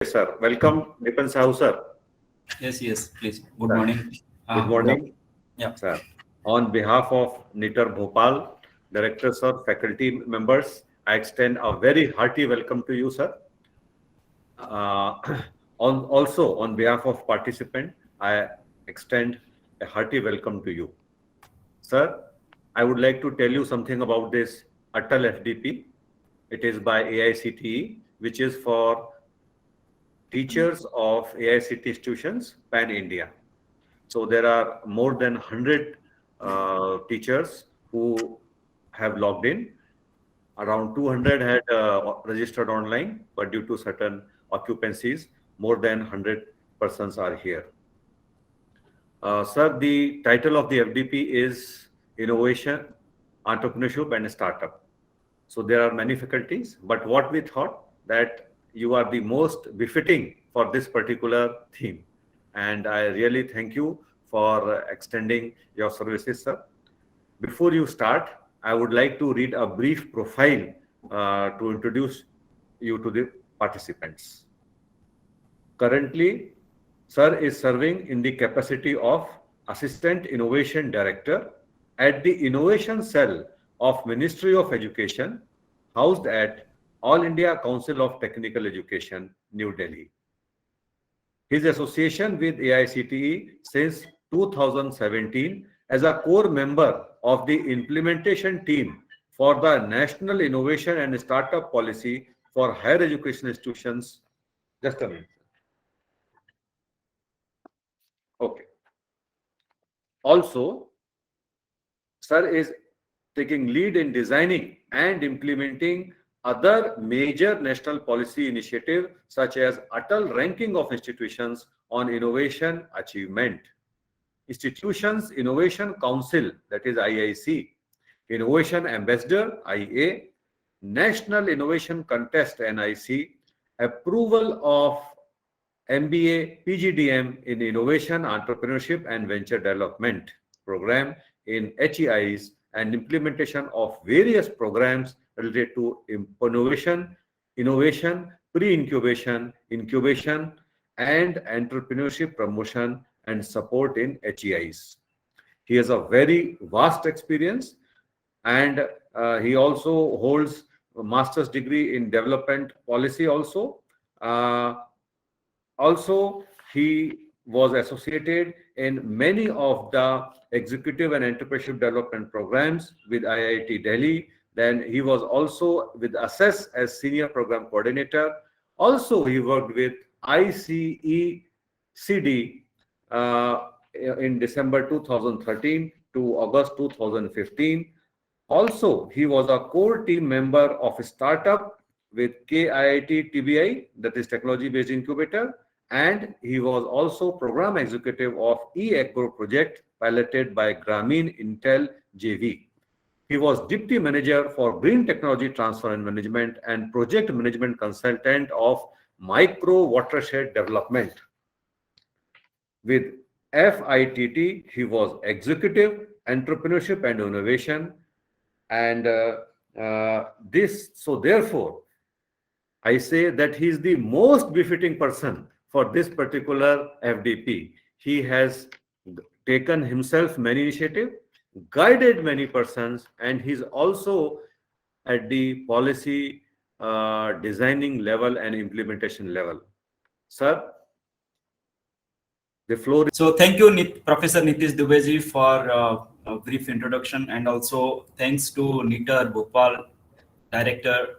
Sir. Welcome, Dipan Sahu, sir. Yes, please. Good Sir. morning. Good morning, Yeah. sir. On behalf of NITAR Bhopal, directors or faculty members, I extend a very hearty welcome to you, sir. Uh, also, on behalf of participant, I extend a hearty welcome to you. Sir, I would like to tell you something about this ATAL FDP. It is by AICTE, which is for teachers of AICTE institutions pan-India. So there are more than 100 teachers who have logged in. Around 200 had registered online, but due to certain occupancies, more than 100 persons are here. Sir, the title of the FDP is Innovation, Entrepreneurship and Startup. So there are many faculties, but what we thought that you are the most befitting for this particular theme. And I really thank you for extending your services, sir. Before you start, I would like to read a brief profile to introduce you to the participants. Currently, sir is serving in the capacity of Assistant Innovation Director at the Innovation Cell of Ministry of Education, housed at All India Council of Technical Education, New Delhi. His association with AICTE since 2017 as a core member of the implementation team for the National Innovation and Startup Policy for Higher Education Institutions. Just a minute. Okay. Also, sir is taking lead in designing and implementing other major national policy initiatives such as ATAL ranking of institutions on innovation achievement, Institutions Innovation Council, that is IIC, Innovation Ambassador, IA, National Innovation Contest, NIC, approval of MBA PGDM in Innovation, Entrepreneurship and Venture Development program in HEIs, and implementation of various programs related to innovation, pre-incubation, incubation, and entrepreneurship promotion and support in HEIs. He has a very vast experience, and he also holds a master's degree in development policy also. Also, he was associated in many of the executive and entrepreneurship development programs with IIT Delhi. Then he was also with Assess as senior program coordinator. Also, he worked with ICECD in December 2013 to August 2015. Also, he was a core team member of a startup with KIIT TBI, that is Technology Based Incubator, and he was also program executive of e-Agro project piloted by Grameen Intel JV. He was deputy manager for green technology transfer and management and project management consultant of micro watershed development. With FITT, he was executive, entrepreneurship and innovation, and therefore, I say that he is the most befitting person for this particular FDP. He has taken himself many initiatives, guided many persons, and he's also at the policy designing level and implementation level. Sir, the floor is... So thank you, Professor Nitish Dubeji, for a brief introduction, and also thanks to NITAR Bhopal, Director,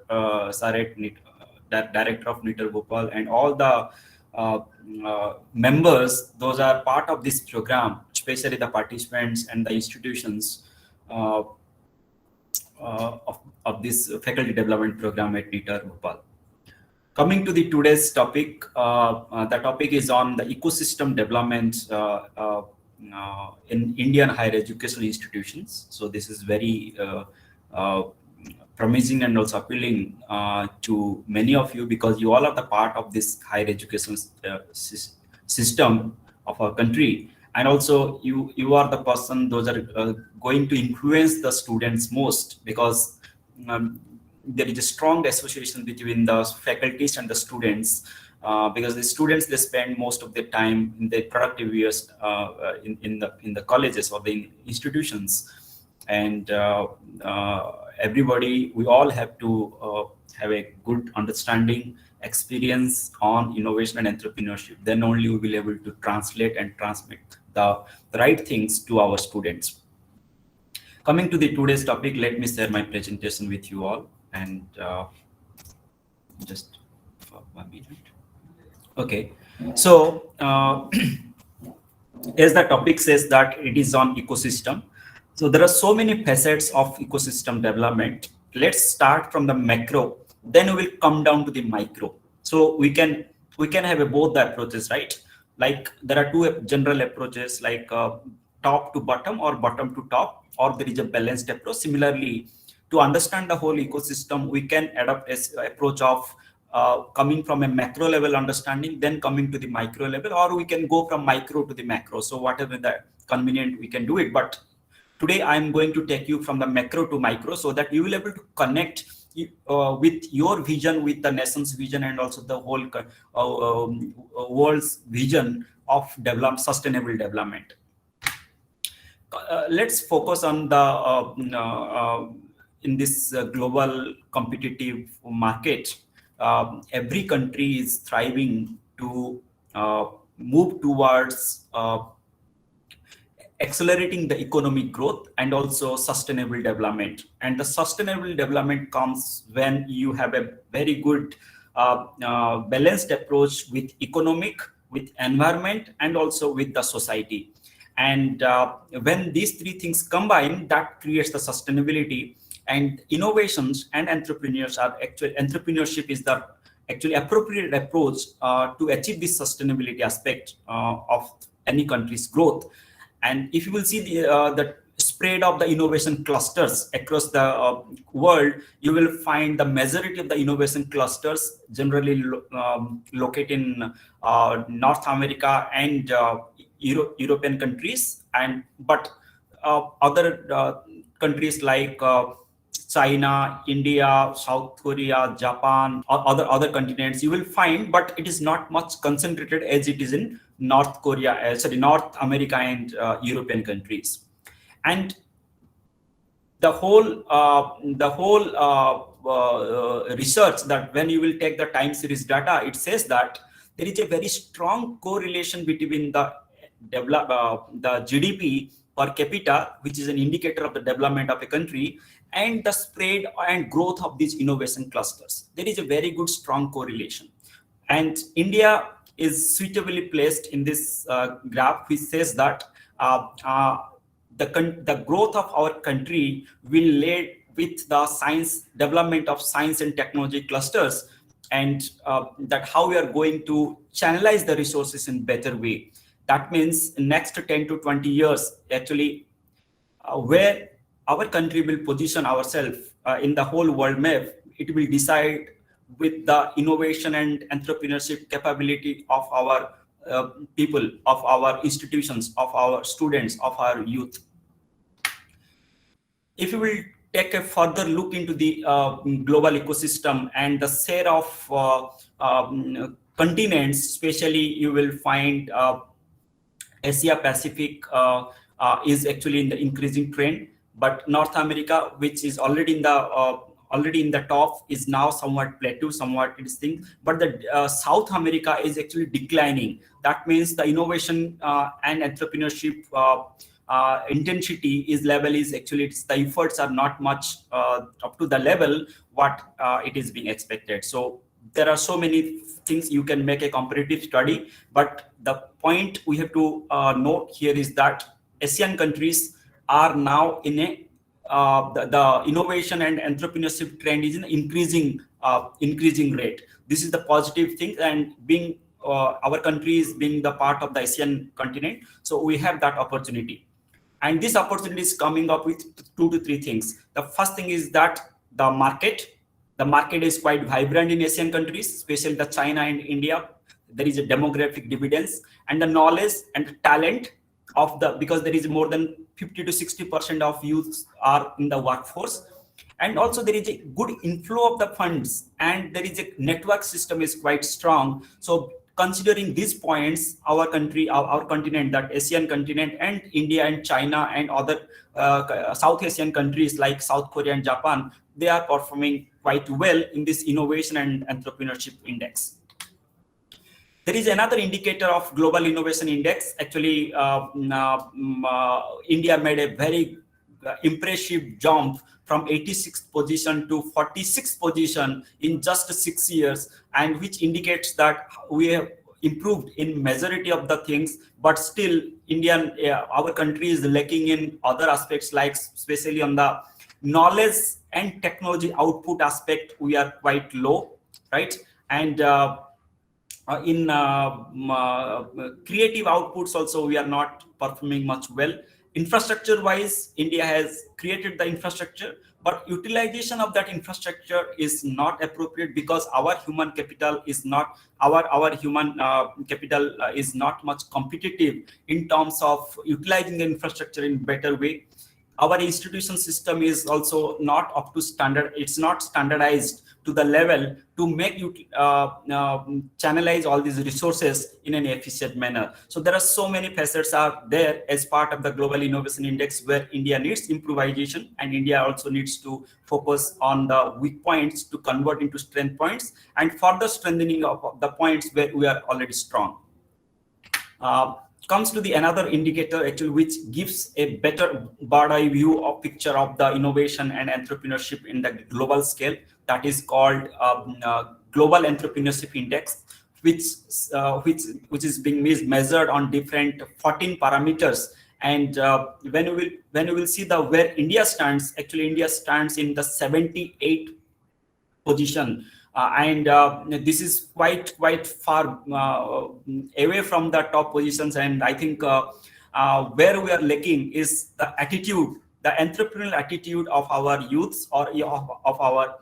Director of NITAR Bhopal, and all the members. Those are part of this program, especially the participants and the institutions of this faculty development program at NITAR Bhopal. Coming to the today's topic, the topic is on the ecosystem development in Indian higher educational institutions. So this is very promising and also appealing to many of you, because you all are the part of this higher education system of our country, and also you are the person those are going to influence the students most, because there is a strong association between the faculties and the students, because the students, they spend most of their time in their productive years in the colleges or the institutions, and everybody, we all have to have a good understanding, experience on innovation and entrepreneurship. Then only we will be able to translate and transmit the right things to our students. Coming to the today's topic, let me share my presentation with you all, and just for 1 minute. Okay, so as the topic says that it is on ecosystem. So there are so many facets of ecosystem development. Let's start from the macro, then we will come down to the micro. So we can have both the approaches, right? Like there are two general approaches, like top to bottom or bottom to top, or there is a balanced approach. Similarly, to understand the whole ecosystem, we can adopt an approach of coming from a macro level understanding, then coming to the micro level, or we can go from micro to the macro. So whatever the convenient, we can do it. But today I'm going to take you from the macro to micro, so that you will be able to connect with your vision, with the nation's vision, and also the whole world's vision of sustainable development. Let's focus on the in this global competitive market. Every country is thriving to move towards accelerating the economic growth and also sustainable development. And the sustainable development comes when you have a very good balanced approach with economic, with environment, and also with the society. And when these three things combine, that creates the sustainability. And innovations and entrepreneurship is the actually appropriate approach to achieve this sustainability aspect of any country's growth. And if you will see the spread of the innovation clusters across the world, you will find the majority of the innovation clusters generally located in North America and European countries, but other countries like China, India, South Korea, Japan, or other continents you will find, but it is not much concentrated as it is in North America and European countries. And the whole research, that when you will take the time series data, it says that there is a very strong correlation between the GDP per capita, which is an indicator of the development of a country, and the spread and growth of these innovation clusters. There is a very good strong correlation. And India is suitably placed in this graph, which says that the growth of our country will lead with the development of science and technology clusters, and that how we are going to channelize the resources in better way. That means next 10 to 20 years, actually, where our country will position ourselves in the whole world map, it will decide with the innovation and entrepreneurship capability of our people, of our institutions, of our students, of our youth. If you will take a further look into the global ecosystem and the share of continents, especially you will find Asia Pacific is actually in the increasing trend, but North America, which is already in the top, is now somewhat plateau, somewhat distinct. But the South America is actually declining. That means the innovation and entrepreneurship intensity is actually, the efforts are not much up to the level what it is being expected. So there are so many things you can make a comparative study, but the point we have to note here is that Asian countries are now in a the innovation and entrepreneurship trend is in increasing rate. This is the positive thing, and being our country is being the part of the Asian continent, so we have that opportunity. And this opportunity is coming up with 2 to 3 things. The first thing is that the market is quite vibrant in Asian countries, especially the China and India. There is a demographic dividends, and the knowledge and talent of because there is more than 50 to 60% of youths are in the workforce, And also there is a good inflow of the funds, and there is a network system is quite strong. So considering these points, our country, our continent, that Asian continent, and India and China and other South Asian countries like South Korea and Japan, they are performing quite well in this innovation and entrepreneurship index. There is another indicator of global innovation index. Actually, India made a very impressive jump from 86th position to 46th position in just 6 years, and which indicates that we have improved in majority of the things, but still our country is lacking in other aspects, like especially on the knowledge and technology output aspect. We are quite low, right? And in creative outputs also, we are not performing much well. Infrastructure wise, India has created the infrastructure, but utilization of that infrastructure is not appropriate, because our human capital is not is not much competitive in terms of utilizing the infrastructure in better way. Our institution system is also not up to standard. It's not standardized to the level to make you channelize all these resources in an efficient manner. So there are so many facets are there as part of the global innovation index, where India needs improvisation, and India also needs to focus on the weak points to convert into strength points, and further strengthening of the points where we are already strong. Comes to the another indicator actually, which gives a better bird-eye view of picture of the innovation and entrepreneurship in the global scale. That is called Global Entrepreneurship Index, which is being measured on different 14 parameters. And when you will see the where India stands, actually India stands in the 78th position. And this is quite far away from the top positions. And I think where we are lacking is the attitude, the entrepreneurial attitude of our youths, or of our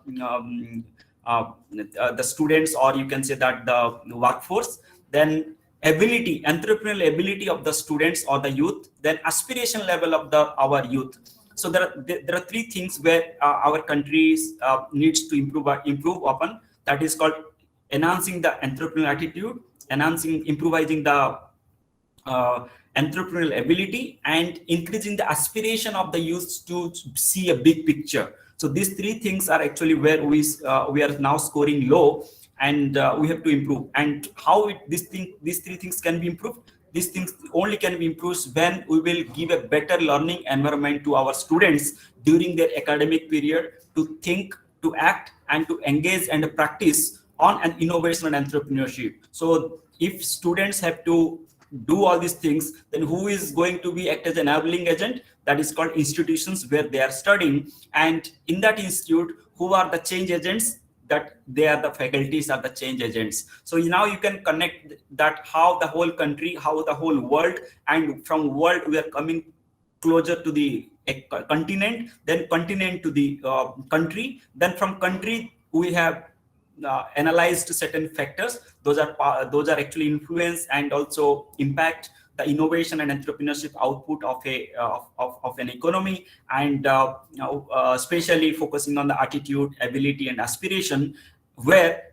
the students, or you can say that the workforce. Then entrepreneurial ability of the students or the youth, then aspiration level of our youth. So there are three things where our countries needs to improve upon. That is called enhancing the entrepreneurial attitude, improvising the entrepreneurial ability, and increasing the aspiration of the youth to see a big picture. So these three things are actually where we are now scoring low, and we have to improve. And how these three things can be improved? These things only can be improved when we will give a better learning environment to our students during their academic period, to think, to act, and to engage and practice on an innovation and entrepreneurship. So if students have to do all these things, then who is going to be act as an enabling agent? That is called institutions where they are studying. And in that institute, who are the change agents? That they are the faculties are the change agents. So now you can connect that how the whole country, how the whole world, and from world we are coming closer to the continent, then continent to the country, then from country we have analyzed certain factors. Those are actually influence and also impact the innovation and entrepreneurship output of an economy, and especially focusing on the attitude, ability, and aspiration, where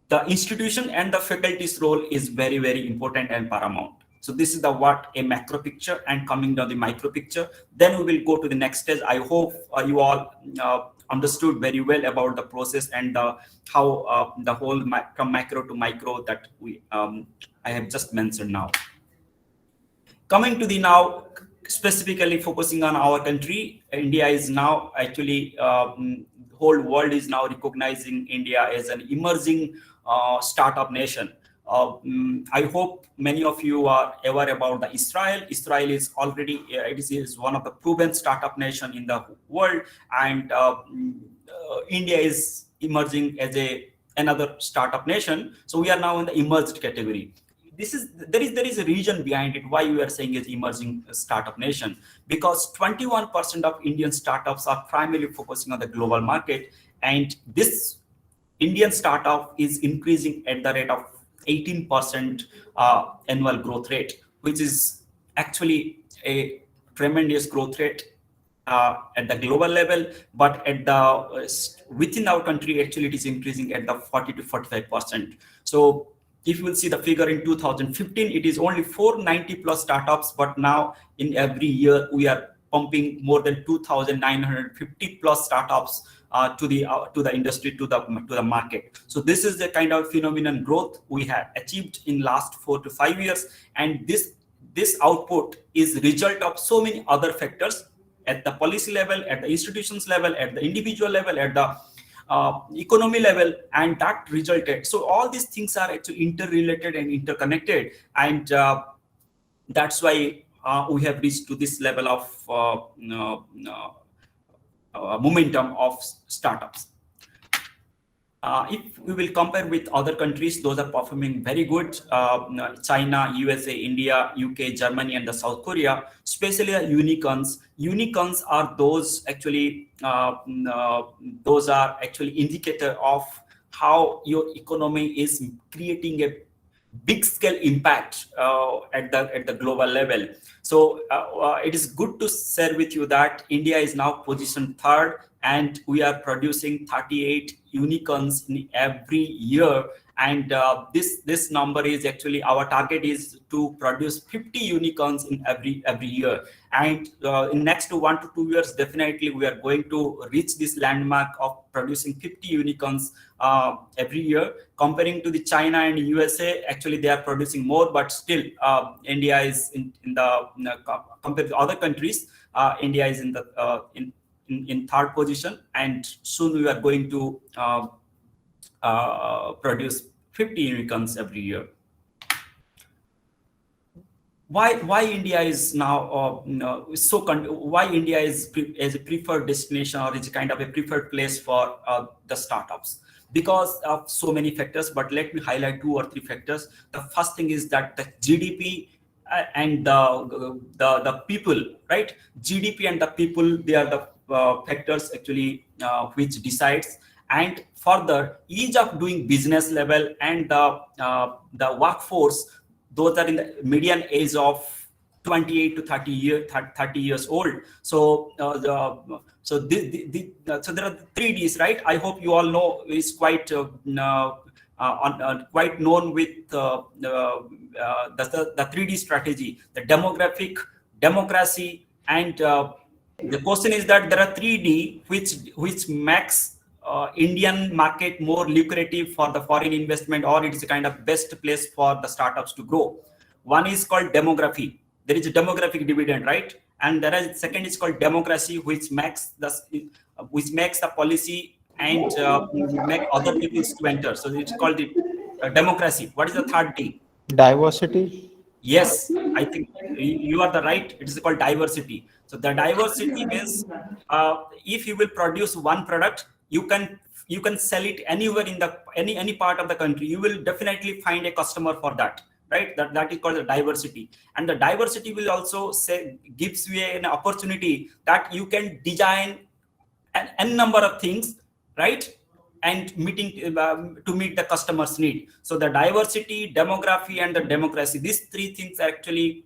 the institution and the faculty's role is very, very important and paramount. So this is what a macro picture, and coming down the micro picture. Then we will go to the next stage. I hope you all understood very well about the process and how the whole from macro to micro that I have just mentioned now. Coming to the now specifically focusing on our country, India is now actually whole world is now recognizing India as an emerging startup nation. I hope many of you are aware about the Israel. Israel is already it is one of the proven startup nation in the world, and India is emerging as another startup nation. So we are now in the emerged category. There is a reason behind it why we are saying is emerging startup nation, because 21% of Indian startups are primarily focusing on the global market, and this Indian startup is increasing at the rate of 18% annual growth rate, which is actually a tremendous growth rate. at the global level, but at the within our country, actually it is increasing at the 40 to 45%. So if you will see the figure in 2015, it is only 490 plus startups, but now in every year we are pumping more than 2,950 plus startups to the industry, to the market. So this is the kind of phenomenon growth we have achieved in last 4 to 5 years, and this output is result of so many other factors at the policy level, at the institutions level, at the individual level, at the economy level, and that resulted. So all these things are actually interrelated and interconnected, and that's why we have reached to this level of momentum of startups. If we will compare with other countries, those are performing very good. China, USA, India, UK, Germany, and the South Korea, especially unicorns. Unicorns are those actually, those are actually indicator of how your economy is creating a big scale impact at the global level. So it is good to share with you that India is now positioned third, and we are producing 38 unicorns in every year. And this number is actually, our target is to produce 50 unicorns in every year. And in next 1 to 2 years, definitely we are going to reach this landmark of producing 50 unicorns every year. Comparing to the China and USA, actually they are producing more, but still India is in the compared to other countries, India is in the in third position, and soon we are going to produce 50 unicorns every year. Why India is now why India is as a preferred destination, or is a kind of a preferred place for the startups? Because of so many factors, but let me highlight 2 or 3 factors. The first thing is that the GDP and the people, right? GDP and the people, they are the factors actually which decides. And further, ease of doing business level, and the workforce, those are in the median age of 28 to 30 years old. So so there are 3 Ds, right? I hope you all know, is quite quite known with the 3D strategy: the demographic, democracy, and the question is that there are 3D which makes Indian market more lucrative for the foreign investment, or it is a kind of best place for the startups to grow. One is called demography. There is a demographic dividend, right? And there is second is called democracy, which makes the policy and make other people to enter. So it's called the democracy. What is the third D? Diversity. Yes, I think you are the right. It is called diversity. So the diversity means if you will produce one product, you can sell it anywhere in the any part of the country. You will definitely find a customer for that, right? That is called the diversity. And the diversity will also gives you an opportunity that you can design n number of things, right? And to meet the customer's need. So the diversity, demography, and the democracy, these 3 things are actually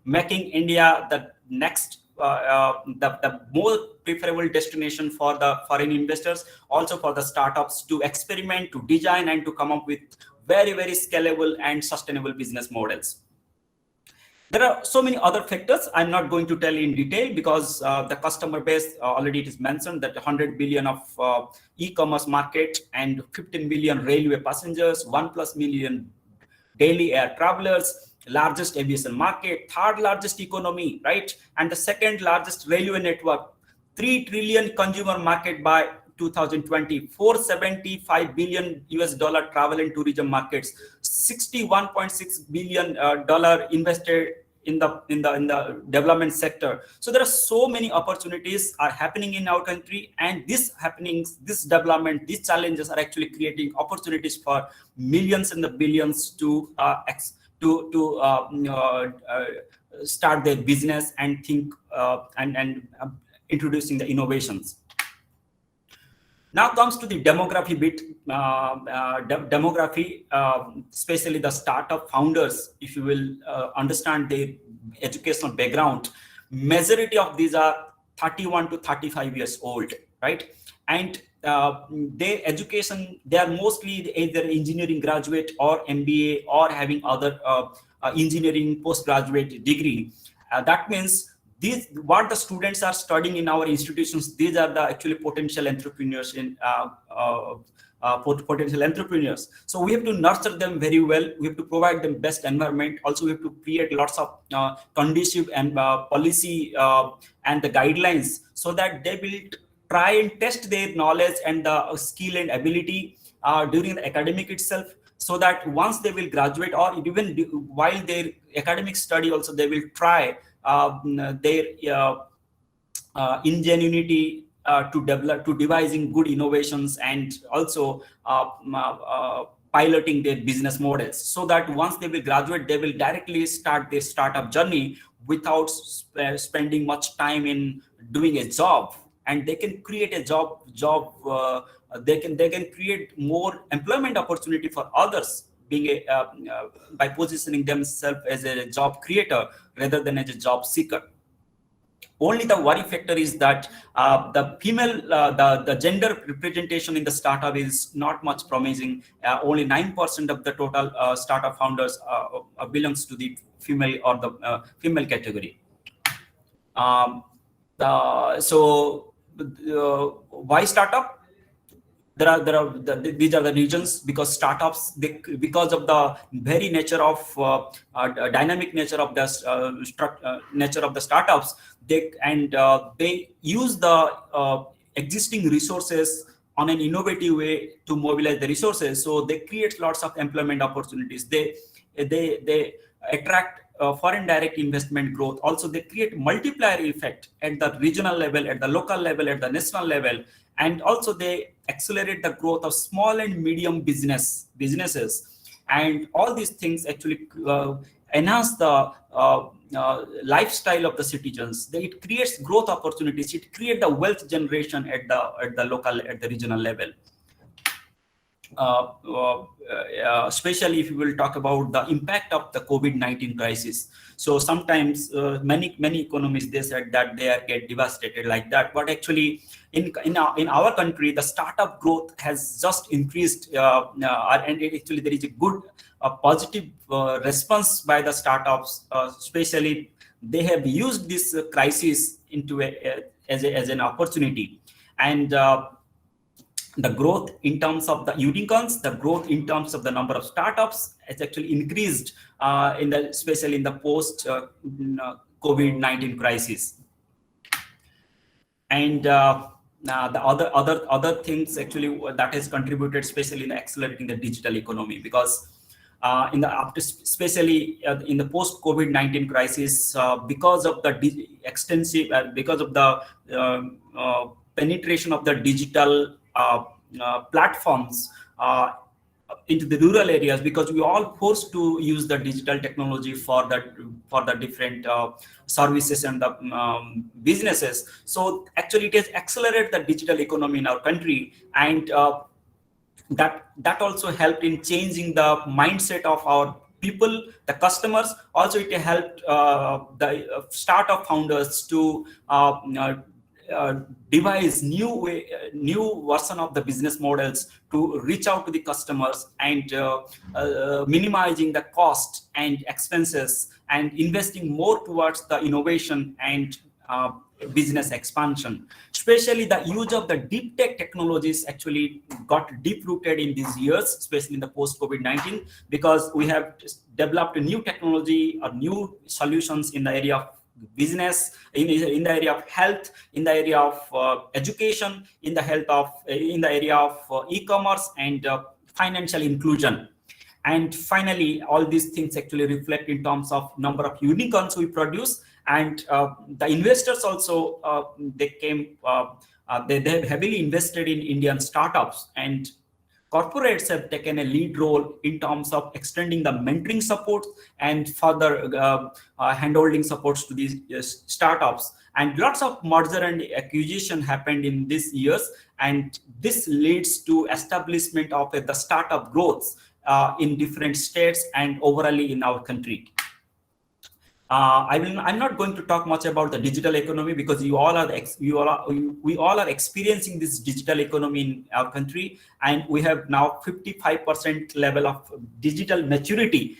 making India the next the more preferable destination for the foreign investors, also for the startups to experiment, to design, and to come up with very, very scalable and sustainable business models. There are so many other factors. I'm not going to tell in detail, because the customer base, already it is mentioned that 100 billion of e-commerce market, and 15 million railway passengers, 1+ million daily air travelers, largest aviation market, third largest economy, right? And the second largest railway network, 3 trillion consumer market by 2020, 475 billion US dollar travel and tourism markets, 61.6 billion dollar invested in the development sector. So there are so many opportunities are happening in our country, and this development, these challenges are actually creating opportunities for millions and the billions to start their business and think and introducing the innovations. Now comes to the demography bit. Demography, especially the startup founders, if you will understand their educational background, majority of these are 31 to 35 years old, right? And their education, they are mostly either engineering graduate or MBA or having other engineering postgraduate degree. That means these, what the students are studying in our institutions, these are the actually potential entrepreneurs in potential entrepreneurs. So we have to nurture them very well. We have to provide them best environment. Also, we have to create lots of conducive and policy and the guidelines so that they will try and test their knowledge and the skill and ability during the academic itself, so that once they will graduate or even while their academic study also, they will try their ingenuity to devising good innovations and also piloting their business models, so that once they will graduate, they will directly start their startup journey without spending much time in doing a job, and they can create a job. They can create more employment opportunity for others, being by positioning themselves as a job creator rather than as a job seeker. Only the worry factor is that the female, the gender representation in the startup is not much promising. Only 9% of the total startup founders belongs to the female or the female category. So why startup? These are the reasons, because startups, because of the very nature of dynamic nature of the nature of the startups, they use the existing resources on an innovative way to mobilize the resources. So they create lots of employment opportunities. They attract foreign direct investment growth. Also, they create multiplier effect at the regional level, at the local level, at the national level, and also they accelerate the growth of small and medium businesses. And all these things actually enhance the lifestyle of the citizens. It creates growth opportunities. It creates the wealth generation at the local, at the regional level. Especially if we will talk about the impact of the COVID-19 crisis. So sometimes many economists, they said that they get devastated like that, but actually in our country, the startup growth has just increased, and actually there is a good positive response by the startups. Especially they have used this crisis into as an opportunity, and the growth in terms of the unicorns, the growth in terms of the number of startups has actually increased especially in the post COVID-19 crisis. And the other things actually that has contributed, especially in accelerating the digital economy, because especially in the post COVID-19 crisis, because of the because of the penetration of the digital platforms into the rural areas, because we all forced to use the digital technology for the different services and the businesses. So actually it has accelerated the digital economy in our country, and that also helped in changing the mindset of our people, the customers. Also it helped the startup founders to devise new version of the business models to reach out to the customers, and minimizing the cost and expenses, and investing more towards the innovation and business expansion. Especially the use of the deep tech technologies actually got deep rooted in these years, especially in the post COVID-19, because we have developed a new technology or new solutions in the area of business, in the area of health, in the area of education, in the area of e-commerce and financial inclusion. And finally, all these things actually reflect in terms of number of unicorns we produce, and the investors also they have heavily invested in Indian startups, and corporates have taken a lead role in terms of extending the mentoring support and further handholding supports to these startups. And lots of merger and acquisition happened in these years, and this leads to establishment of the startup growth in different states and overall in our country. I'm not going to talk much about the digital economy because we all are experiencing this digital economy in our country, and we have now 55% level of digital maturity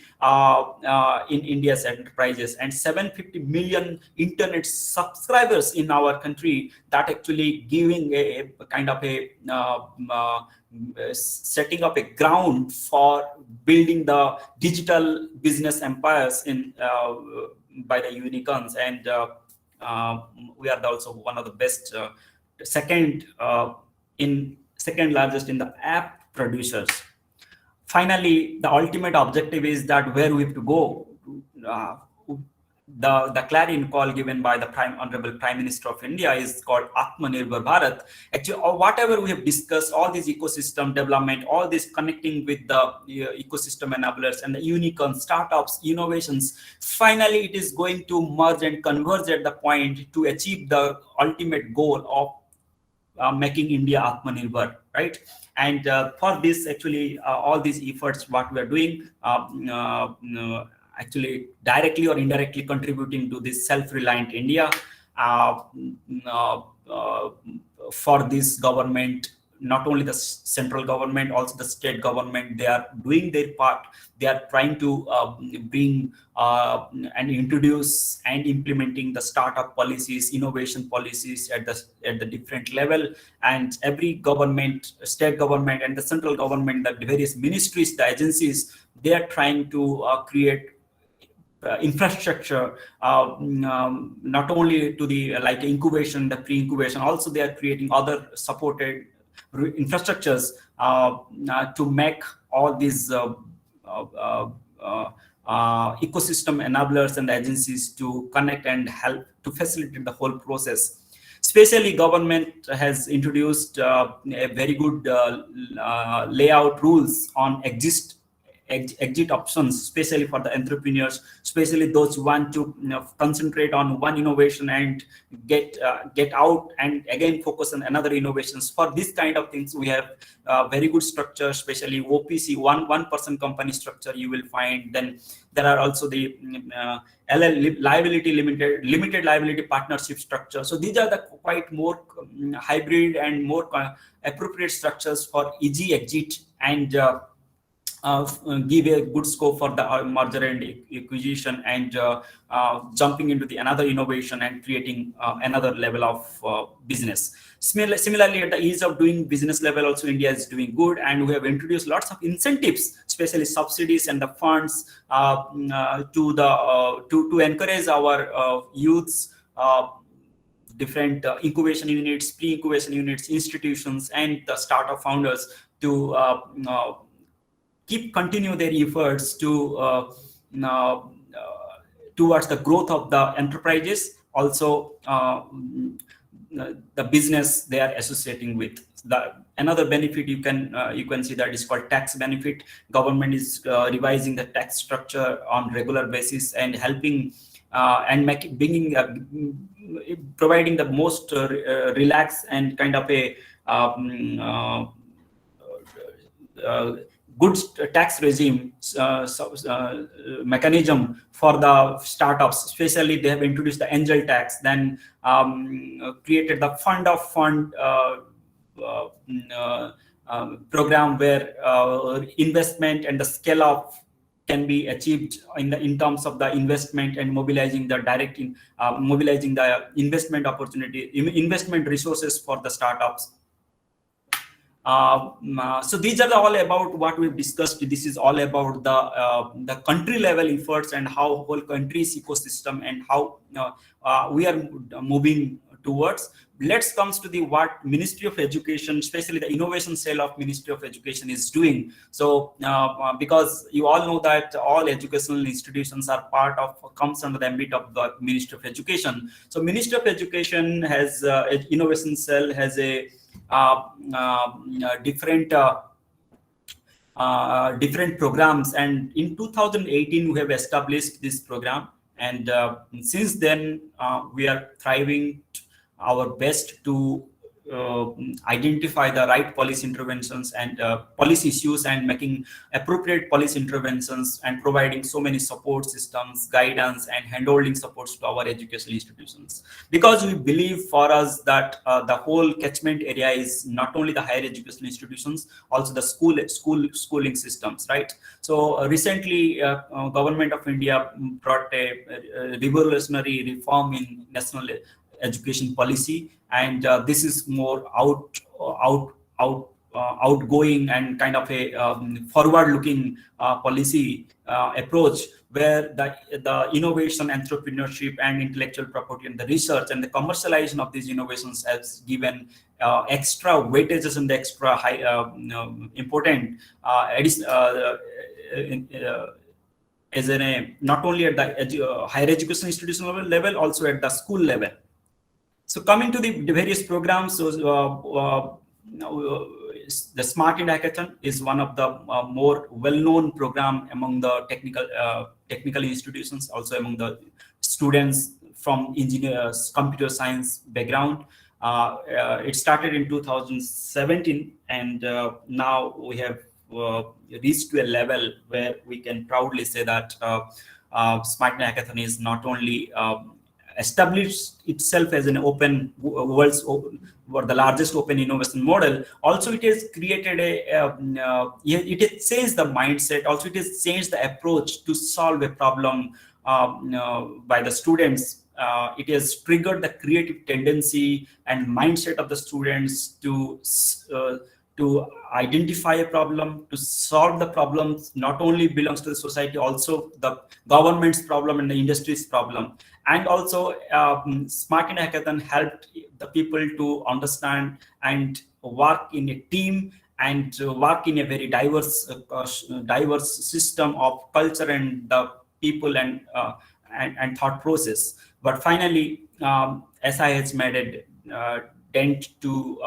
in India's enterprises, and 750 million internet subscribers in our country. That actually giving a kind of a setting up a ground for building the digital business empires in by the unicorns, and we are also one of the best, second largest in the app producers. Finally, the ultimate objective is that where we have to go. The clarion call given by the Honorable Prime Minister of India is called Atmanirbhar Bharat. Actually, whatever we have discussed, all this ecosystem development, all this connecting with the ecosystem enablers and the unicorn startups, innovations, finally it is going to merge and converge at the point to achieve the ultimate goal of making India Atmanirbhar, right? And for this, actually, all these efforts, what we are doing, actually directly or indirectly contributing to this self-reliant India. For this government, not only the central government, also the state government, they are doing their part. They are trying to bring and introduce and implementing the startup policies, innovation policies at the different level. And every government, state government and the central government, the various ministries, the agencies, they are trying to create infrastructure, not only to the like incubation, the pre-incubation, also they are creating other supported infrastructures to make all these ecosystem enablers and agencies to connect and help to facilitate the whole process. Especially government has introduced a very good layout rules on exit options, especially for the entrepreneurs, especially those who want to concentrate on one innovation and get out and again focus on another innovations. For this kind of things, we have very good structure, especially OPC, one person company structure you will find. Then there are also the liability limited liability partnership structure. So these are the quite more hybrid and more appropriate structures for easy exit and give a good scope for the merger and acquisition and jumping into the another innovation and creating another level of business. Similarly, at the ease of doing business level, also India is doing good, and we have introduced lots of incentives, especially subsidies and the funds to encourage our youths, different incubation units, pre-incubation units, institutions, and the startup founders to continue their efforts to towards the growth of the enterprises, also the business they are associating with. Another benefit you can see that is called tax benefit. Government is revising the tax structure on regular basis and helping and providing the most relaxed and kind of a good tax regime mechanism for the startups. Especially they have introduced the angel tax, then created the fund of fund program where investment and the scale up can be achieved in terms of the investment and mobilizing the mobilizing the investment opportunity, investment resources for the startups. So these are all about what we've discussed. This is all about the country level efforts and how whole country's ecosystem and how we are moving towards. Let's come to the what Ministry of Education, especially the innovation cell of Ministry of Education is doing. So because you all know that all educational institutions are comes under the ambit of the Ministry of Education. So Ministry of Education has innovation cell has a different programs, and in 2018 we have established this program, and since then we are thriving our best to identify the right policy interventions and policy issues and making appropriate policy interventions and providing so many support systems, guidance, and handholding supports to our educational institutions. Because we believe for us that the whole catchment area is not only the higher educational institutions, also the schooling systems, right? So recently, Government of India brought a revolutionary reform in national education policy, and this is more outgoing and kind of a forward-looking policy approach, where the innovation, entrepreneurship, and intellectual property, and the research and the commercialization of these innovations has given extra weightages and extra high important as not only at the higher education institutional level, also at the school level. So coming to the various programs, so the Smart India Hackathon is one of the more well-known program among the technical institutions, also among the students from engineers, computer science background. It started in 2017, and now we have reached to a level where we can proudly say that Smart India Hackathon is not only established itself as an open world's or the largest open innovation model, also it has created it has changed the mindset, also it has changed the approach to solve a problem by the students. It has triggered the creative tendency and mindset of the students to identify a problem, to solve the problems, not only belongs to the society, also the government's problem and the industry's problem. And also Smart India Hackathon helped the people to understand and work in a team and work in a very diverse system of culture and the people and thought process. But finally, SI has made a dent to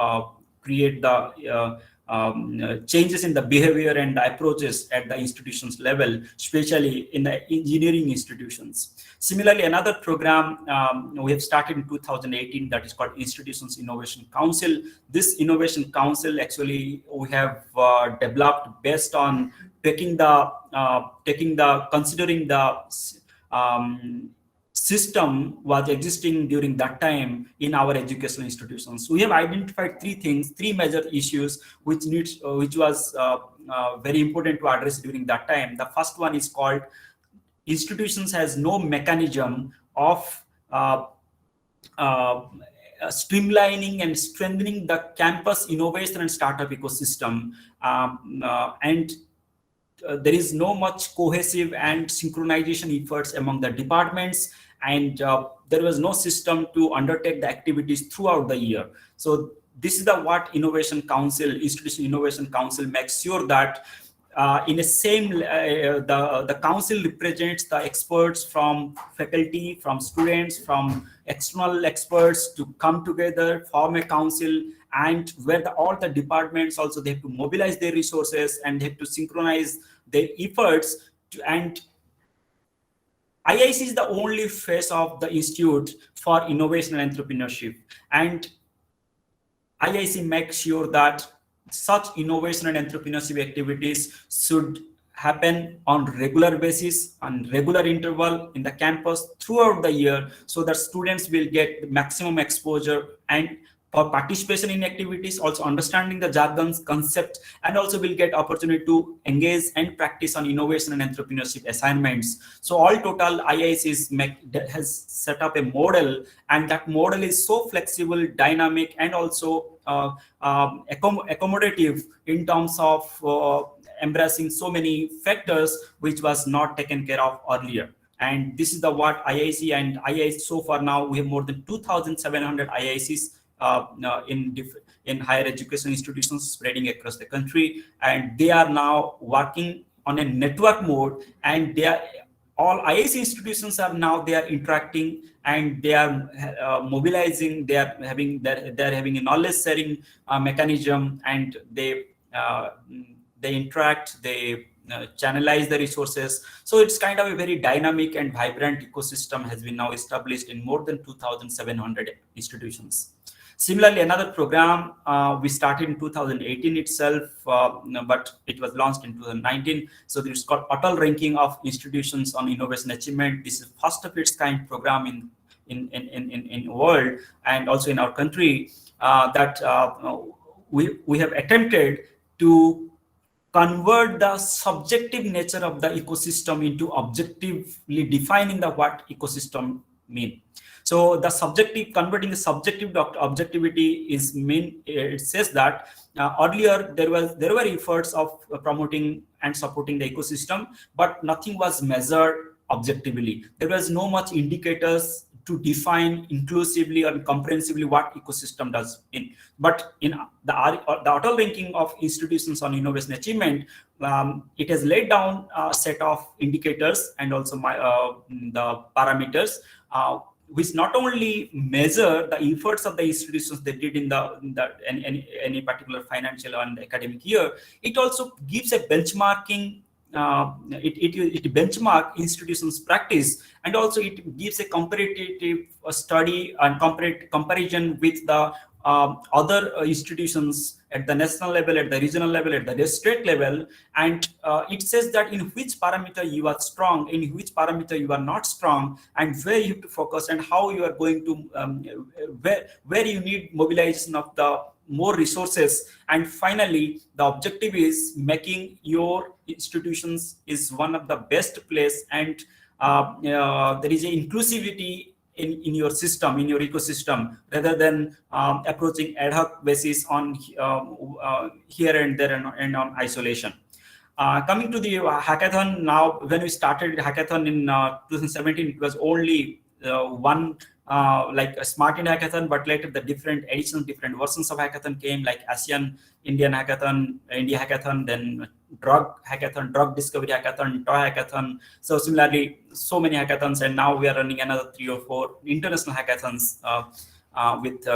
create the changes in the behavior and the approaches at the institutions level, especially in the engineering institutions. Similarly, another program we have started in 2018 that is called Institutions Innovation Council. This Innovation Council actually we have developed based on considering the system was existing during that time in our educational institutions. We have identified three major issues which was very important to address during that time. The first one is called institutions has no mechanism of streamlining and strengthening the campus innovation and startup ecosystem, and there is no much cohesive and synchronization efforts among the departments, and there was no system to undertake the activities throughout the year. So this is what Institution Innovation Council makes sure that in the same, the council represents the experts from faculty, from students, from external experts to come together, form a council, and where all the departments also they have to mobilize their resources and they have to synchronize their efforts and IIC is the only face of the institute for innovation and entrepreneurship, and IIC makes sure that such innovation and entrepreneurship activities should happen on regular basis, on regular interval in the campus throughout the year, so that students will get maximum exposure and for participation in activities, also understanding the jargons, concept, and also will get opportunity to engage and practice on innovation and entrepreneurship assignments. So all total, IIC has set up a model, and that model is so flexible, dynamic, and also accommodative in terms of embracing so many factors which was not taken care of earlier. And this is what IIC and IIC so far now we have more than 2,700 IICs in higher education institutions spreading across the country, and they are now working on a network mode, and all IIC institutions are now interacting and they are mobilizing. They are having a knowledge sharing mechanism, and they interact, they channelize the resources. So it's kind of a very dynamic and vibrant ecosystem has been now established in more than 2,700 institutions. Similarly, another program we started in 2018 itself, but it was launched in 2019. So it's called ATAL ranking of institutions on innovation achievement. This is first of its kind program in world and also in our country, that we have attempted to convert the subjective nature of the ecosystem into objectively defining the what ecosystem mean. So the subjective, converting the subjective to objectivity is mean. It says that earlier there were efforts of promoting and supporting the ecosystem, but nothing was measured objectively. There was no much indicators to define inclusively or comprehensively what ecosystem does in. But in the ATAL ranking of institutions on innovation achievement, it has laid down a set of indicators and also the parameters, which not only measure the efforts of the institutions they did in any particular financial and academic year, it also gives a benchmarking. It benchmark institutions' practice, and also it gives a comparative study and comparison with the other institutions at the national level, at the regional level, at the state level, and it says that in which parameter you are strong, in which parameter you are not strong, and where you have to focus, and how you are going to where you need mobilization of the more resources. And finally, the objective is making your institutions is one of the best place, and there is a inclusivity in your system, in your ecosystem, rather than approaching ad hoc basis on here and there and on isolation. Coming to the hackathon now, when we started hackathon in 2017, it was only one like a Smart India hackathon, but later the different editions, different versions of hackathon came, like ASEAN Indian hackathon, India hackathon, then drug hackathon, drug discovery hackathon, toy hackathon. So similarly, so many hackathons, and now we are running another 3 or 4 international hackathons with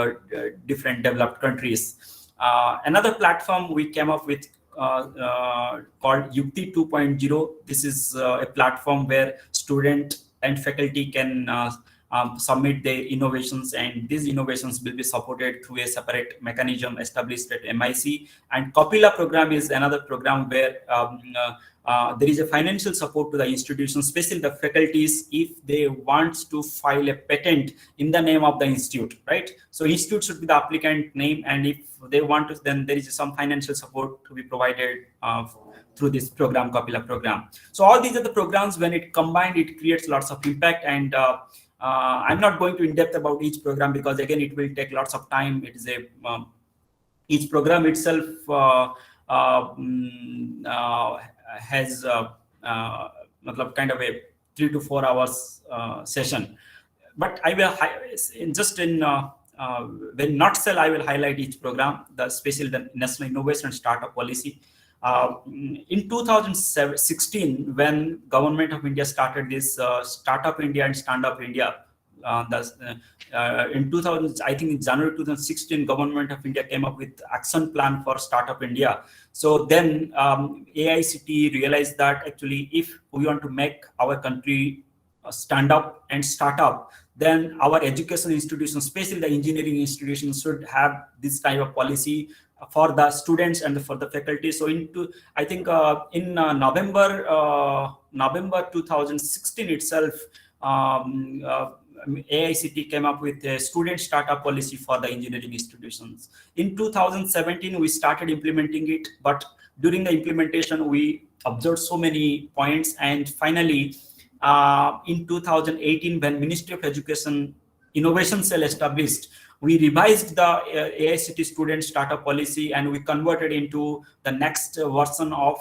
different developed countries. Another platform we came up with called Yukti 2.0. This is a platform where student and faculty can submit their innovations, and these innovations will be supported through a separate mechanism established at MIC. And Kapila program is another program where there is a financial support to the institutions, especially the faculties, if they want to file a patent in the name of the institute, right? So institute should be the applicant name, and if they want to, then there is some financial support to be provided through this program, Kapila program. So all these are the programs. When it combined, it creates lots of impact. And I'm not going to in depth about each program, because again it will take lots of time. It is a each program itself has kind of a 3 to 4 hours session. But I will just in when nutshell, I will highlight each program, especially the National Innovation and Startup Policy. In 2016, when Government of India started this Startup India and Stand Up India, in 2000, I think in January 2016, Government of India came up with action plan for Startup India. So then AICT realized that actually, if we want to make our country stand up and start up, then our education institutions, especially the engineering institutions, should have this type of policy for the students and for the faculty. So I think in November 2016 itself, AICT came up with a student startup policy for the engineering institutions. In 2017, we started implementing it, but during the implementation, we observed so many points, and finally, in 2018, when Ministry of Education Innovation Cell established, we revised the AICT student startup policy, and we converted into the next version of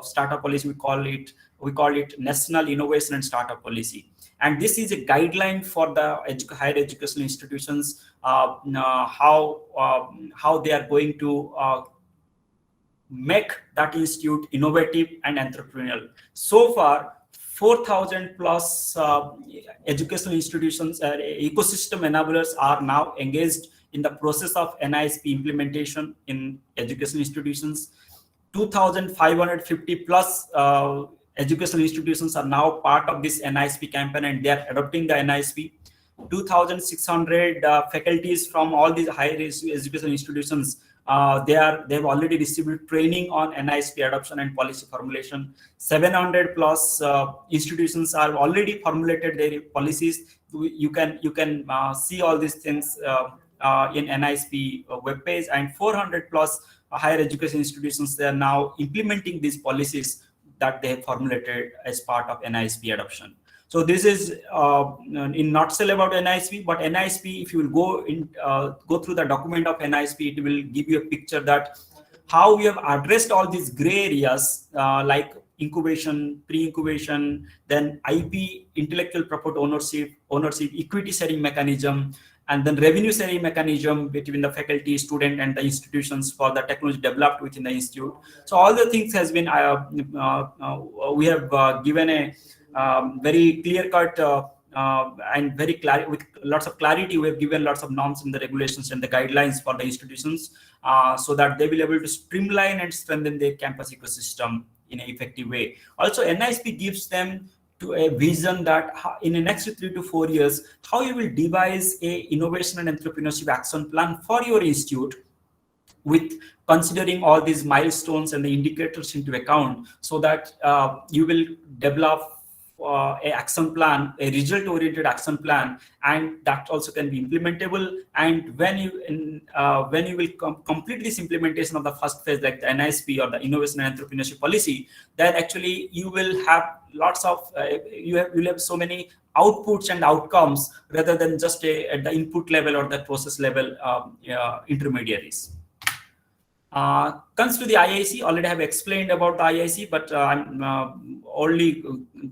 startup policy. We call it National Innovation and Startup Policy. And this is a guideline for the higher education institutions, how they are going to make that institute innovative and entrepreneurial. So far, 4,000 plus educational institutions, ecosystem enablers are now engaged in the process of NISP implementation in educational institutions. 2,550 plus educational institutions are now part of this NISP campaign, and they are adopting the NISP. 2,600 faculties from all these higher education institutions. They have already received training on NISP adoption and policy formulation. 700 plus institutions are already formulated their policies. You can see all these things in NISP webpage, and 400 plus higher education institutions, they are now implementing these policies that they have formulated as part of NISP adoption. So this is in nutshell about NISP. But NISP, if you will go through the document of NISP, it will give you a picture that how we have addressed all these gray areas like incubation, pre-incubation, then IP, intellectual property ownership, equity sharing mechanism, and then revenue sharing mechanism between the faculty, student, and the institutions for the technology developed within the institute. So all the things has been we have given a very clear-cut and very with lots of clarity. We have given lots of norms and the regulations and the guidelines for the institutions so that they will be able to streamline and strengthen their campus ecosystem in an effective way. Also, NISP gives them to a vision that in the next 3 to 4 years, how you will devise a innovation and entrepreneurship action plan for your institute, with considering all these milestones and the indicators into account, so that you will develop a action plan, a result-oriented action plan, and that also can be implementable. And when you will complete this implementation of the first phase, like the NISP or the innovation and entrepreneurship policy, then actually you will have lots of you will have so many outputs and outcomes rather than just at the input level or the process level intermediaries. Comes to the IIC, already have explained about the IIC, but only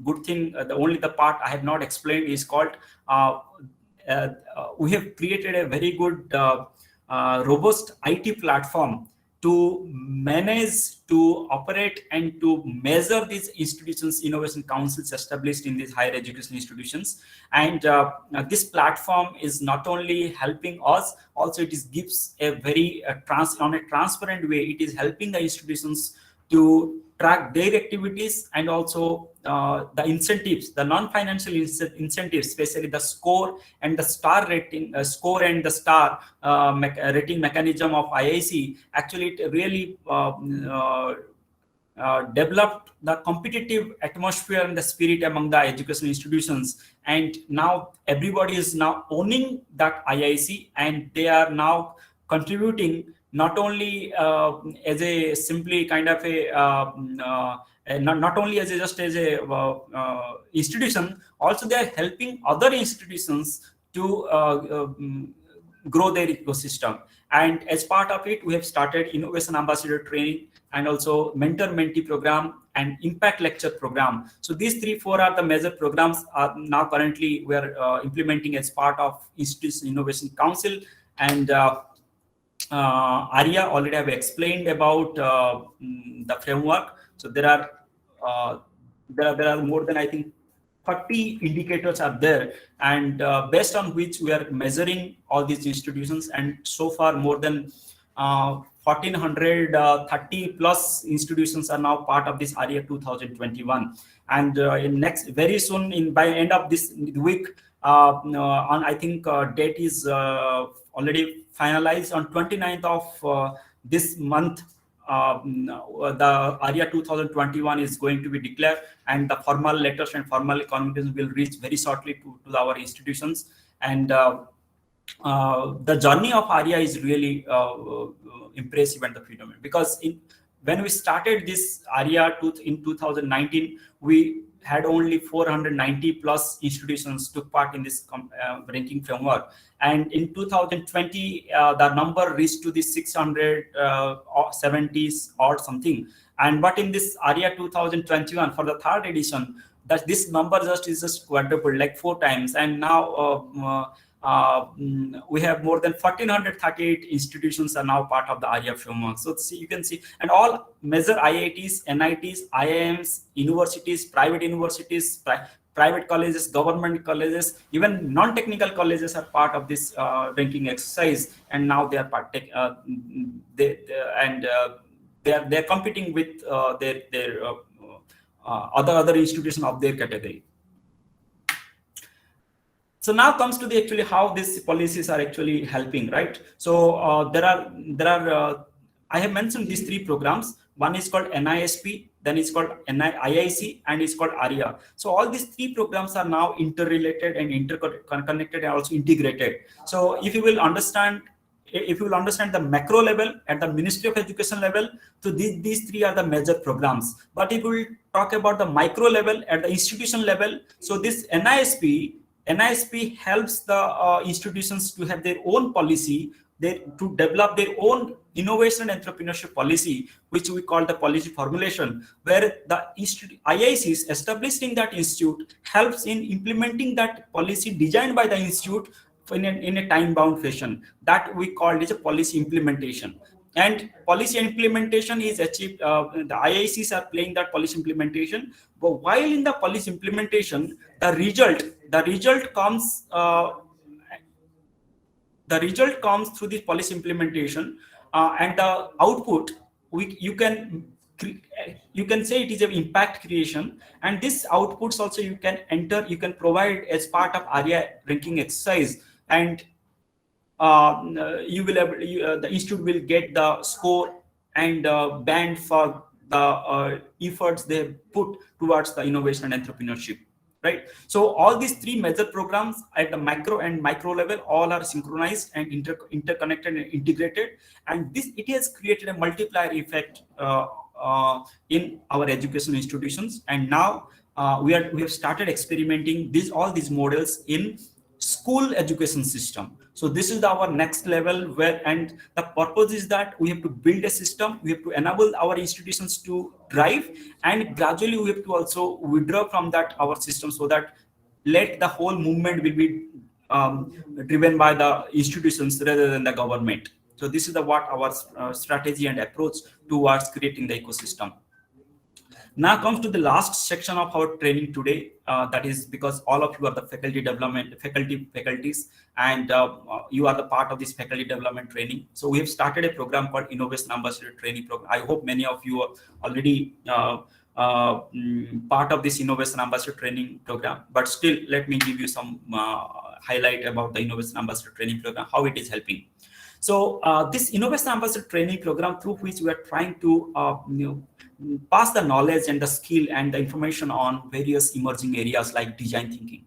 good thing, the part I have not explained is called, we have created a very good robust IT platform to manage, to operate, and to measure these institutions, innovation councils established in these higher education institutions. And this platform is not only helping us, also it gives a very on a transparent way, it is helping the institutions to track their activities, and also the incentives, the non-financial incentives, especially the score and the star rating, score and the star rating mechanism of IIC. Actually, it really developed the competitive atmosphere and the spirit among the educational institutions. And now everybody is now owning that IIC, and they are now contributing not only as a simply kind of a not only as just as a institution, also they are helping other institutions to grow their ecosystem. And as part of it, we have started innovation ambassador training, and also mentor-mentee program and impact lecture program. So these 3-4 are the major programs now currently we are implementing as part of Institution Innovation Council. And Arya already have explained about the framework. So there are more than, I think, 30 indicators are there, and based on which we are measuring all these institutions. And so far more than 1,430 plus institutions are now part of this ARIA 2021. And in very soon, by end of this week, on I think date is already finalized on 29th of this month. The ARIA 2021 is going to be declared, and the formal letters and formal communications will reach very shortly to our institutions. And the journey of ARIA is really impressive and the phenomenal, because when we started this ARIA in 2019, we had only 490 plus institutions took part in this ranking framework. And in 2020, the number reached to the 670s or something. And but in this ARIA 2021, for the third edition, that this number is just quadrupled, like 4 times. And now we have more than 1,438 institutions are now part of the ARIA framework. So you can see, and all major IITs, NITs, IIMs, universities, private colleges, government colleges, even non-technical colleges are part of this ranking exercise. And now they are they're competing with their other institutions of their category. So now comes to the actually how these policies are actually helping, right? So there are I have mentioned these three programs. One is called NISP, then it's called IIC, and it's called ARIA. So all these three programs are now interrelated and interconnected and also integrated. So if you will understand the macro level at the Ministry of Education level, so these three are the major programs. But if we talk about the micro level at the institution level, so this NISP helps the institutions to have their own policy, to develop their own innovation and entrepreneurship policy, which we call the policy formulation, where the IICs established in that institute helps in implementing that policy designed by the institute in a time-bound fashion. That we call it a policy implementation. And policy implementation is achieved, the IICs are playing that policy implementation. But while in the policy implementation, the result comes through the policy implementation, and the output, you can say it is an impact creation. And this outputs also you can provide as part of ARIA ranking exercise, and the institute will get the score and band for the efforts they put towards the innovation and entrepreneurship, right? So all these three major programs at the macro and micro level all are synchronized and interconnected and integrated, and it has created a multiplier effect in our education institutions. And now we have started experimenting all these models in school education system. So this is our next level, and the purpose is that we have to build a system, we have to enable our institutions to drive, and gradually we have to also withdraw from that our system, so that let the whole movement will be driven by the institutions rather than the government. So this is what our strategy and approach towards creating the ecosystem. Now comes to the last section of our training today. That is because all of you are the faculties, and you are the part of this faculty development training. So we have started a program called Innovation Ambassador Training Program. I hope many of you are already part of this Innovation Ambassador Training Program. But still, let me give you some highlight about the Innovation Ambassador Training Program, how it is helping. So this Innovation Ambassador Training Program, through which we are trying to pass the knowledge and the skill and the information on various emerging areas like design thinking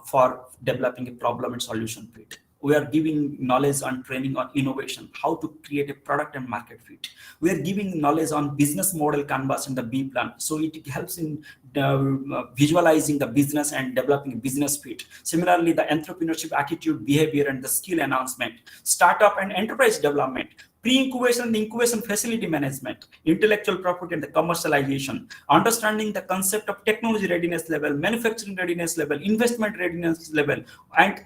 for developing a problem and solution fit. We are giving knowledge on training on innovation, how to create a product and market fit. We are giving knowledge on business model canvas and the B plan. So it helps in visualizing the business and developing a business fit. Similarly, the entrepreneurship attitude, behavior, and the skill enhancement, startup and enterprise development, pre-incubation and incubation facility management, intellectual property and the commercialization, understanding the concept of technology readiness level, manufacturing readiness level, investment readiness level, and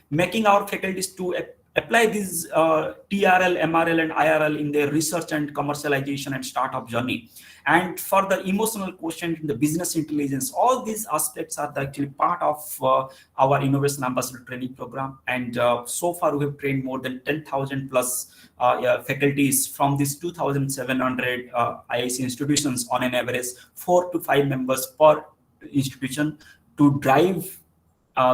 making our faculties to apply these TRL, MRL, and IRL in their research and commercialization and startup journey. And for the emotional quotient in the business intelligence, all these aspects are actually part of our Innovation Ambassador Training Program. And so far, we have trained more than 10,000 plus faculties from these 2,700 IIC institutions, on an average 4 to 5 members per institution, to drive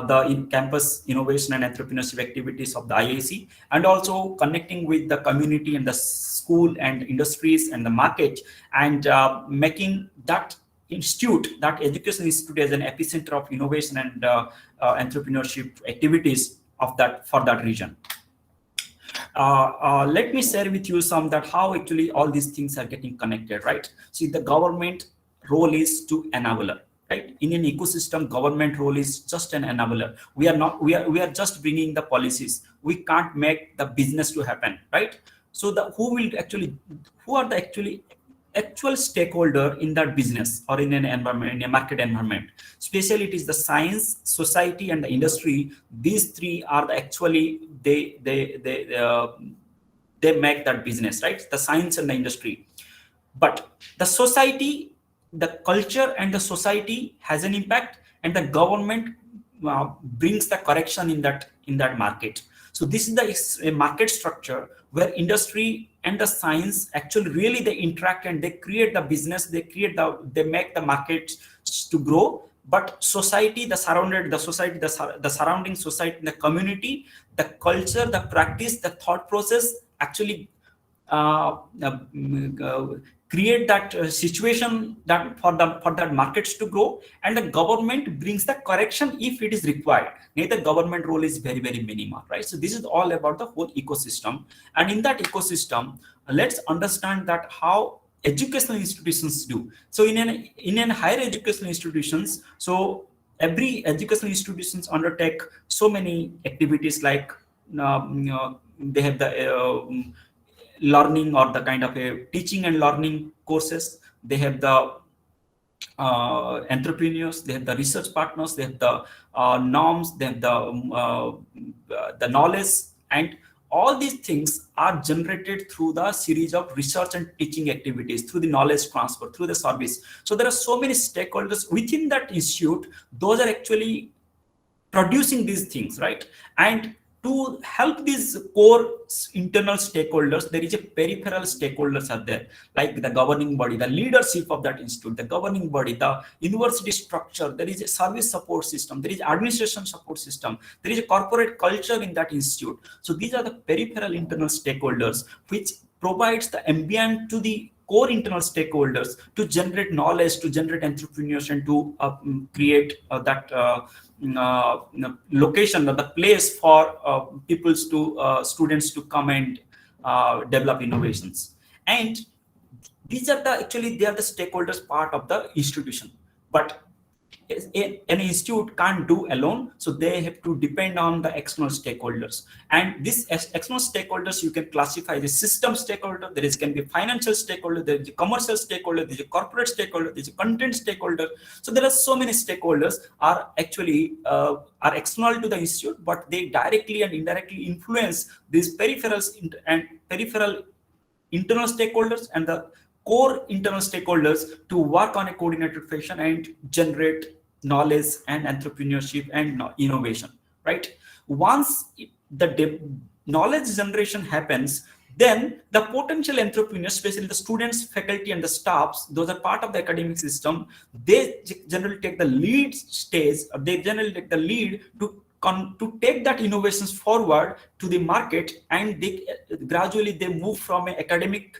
the in-campus innovation and entrepreneurship activities of the IIC, and also connecting with the community and the school and industries and the market, and making that institute, that education institute, as an epicenter of innovation and entrepreneurship activities for that region. Let me share with you some that how actually all these things are getting connected, right? See, the government role is to enabler. Right? In an ecosystem, government role is just an enabler. We are just bringing the policies. We can't make the business to happen, right? So who are the actual stakeholder in that business or in an environment, in a market environment? Especially it is the science, society, and the industry. These three are they make that business, right? The science and the industry. But the society, the culture and the society has an impact, and the government brings the correction in that market. So this is a market structure where industry and the science actually really they interact, and they create the business, they make the market to grow, but society, the surrounding society, the community, the culture, the practice, the thought process actually create that situation that for that markets to grow, and the government brings the correction if it is required. Neither government role is very minimal, right? So this is all about the whole ecosystem, and in that ecosystem, let's understand that how educational institutions do. So in an higher educational institutions, so every educational institutions undertake so many activities like they have the learning or the kind of a teaching and learning courses. They have the entrepreneurs, they have the research partners, they have the norms, they have the knowledge, and all these things are generated through the series of research and teaching activities, through the knowledge transfer, through the service. So there are so many stakeholders within that institute. Those are actually producing these things, right? And to help these core internal stakeholders, there is a peripheral stakeholders are there, like the governing body, the leadership of that institute, the governing body, the university structure. There is a service support system, there is administration support system, there is a corporate culture in that institute. So these are the peripheral internal stakeholders which provides the ambient to the core internal stakeholders to generate knowledge, to generate entrepreneurs, and to create that location or the place for peoples to students to come and develop innovations. And these are the actually they are the stakeholders part of the institution, but an institute can't do alone, so they have to depend on the external stakeholders. And these external stakeholders you can classify the system stakeholder, there is can be financial stakeholder, there is a commercial stakeholder, there is a corporate stakeholder, there is a content stakeholder. So there are so many stakeholders are actually are external to the institute, but they directly and indirectly influence these peripherals and peripheral internal stakeholders and the core internal stakeholders to work on a coordinated fashion and generate knowledge and entrepreneurship and innovation, right? Once the knowledge generation happens, then the potential entrepreneurs, especially the students, faculty, and the staffs, those are part of the academic system, they generally take the lead stage, they generally take the lead to take that innovations forward to the market, and they gradually they move from an academic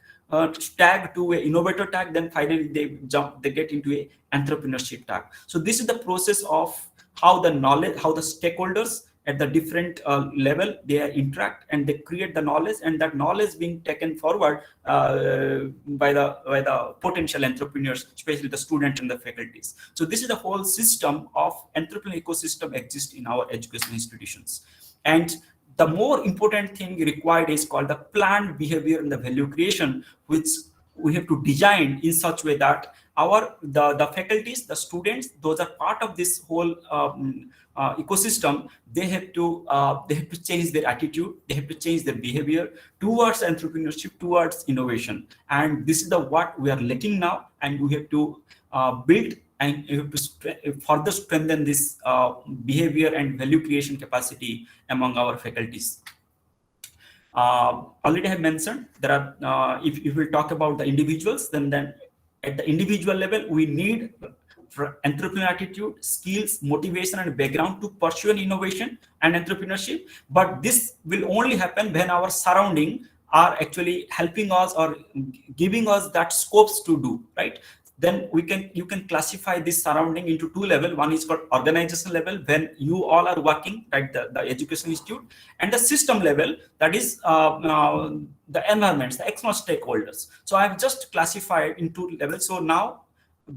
tag to an innovator tag, then finally they get into a entrepreneurship tag. So this is the process of how the knowledge, how the stakeholders at the different level they interact and they create the knowledge, and that knowledge being taken forward by the potential entrepreneurs, especially the students and the faculties. So this is the whole system of entrepreneurial ecosystem exists in our educational institutions. And the more important thing required is called the planned behavior and the value creation, which we have to design in such way that the faculties, the students, those are part of this whole ecosystem. They have to change their attitude, they have to change their behavior towards entrepreneurship, towards innovation. And this is the what we are lacking now, and we have to build and you have to further strengthen this behavior and value creation capacity among our faculties. Already I have mentioned there are if we talk about the individuals, then at the individual level we need entrepreneurial attitude, skills, motivation, and background to pursue an innovation and entrepreneurship. But this will only happen when our surrounding are actually helping us or giving us that scopes to do, right? Then you can classify this surrounding into two levels. One is called organizational level, when you all are working, right, the education institute, and the system level, that is the environments, the external stakeholders. So I have just classified in two levels. So now,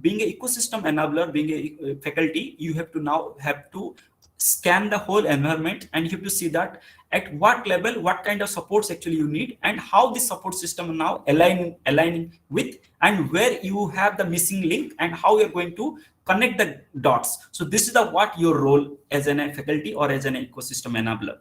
being an ecosystem enabler, being a faculty, you have to scan the whole environment, and you have to see that at what level, what kind of supports actually you need, and how this support system now aligning with, and where you have the missing link, and how you're going to connect the dots. So this is what your role as a faculty or as an ecosystem enabler,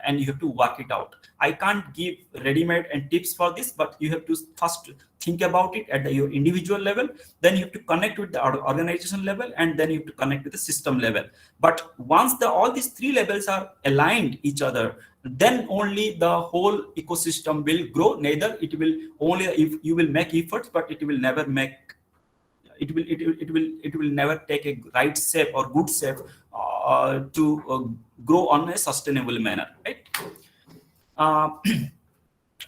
and you have to work it out. I can't give ready-made and tips for this, but you have to first think about it at your individual level, then you have to connect with the organization level, and then you have to connect with the system level. But once all these three levels are aligned each other, then only the whole ecosystem will grow. Neither it will only, if you will make efforts, but it will never make it will never take a right step or good step to grow on a sustainable manner, right?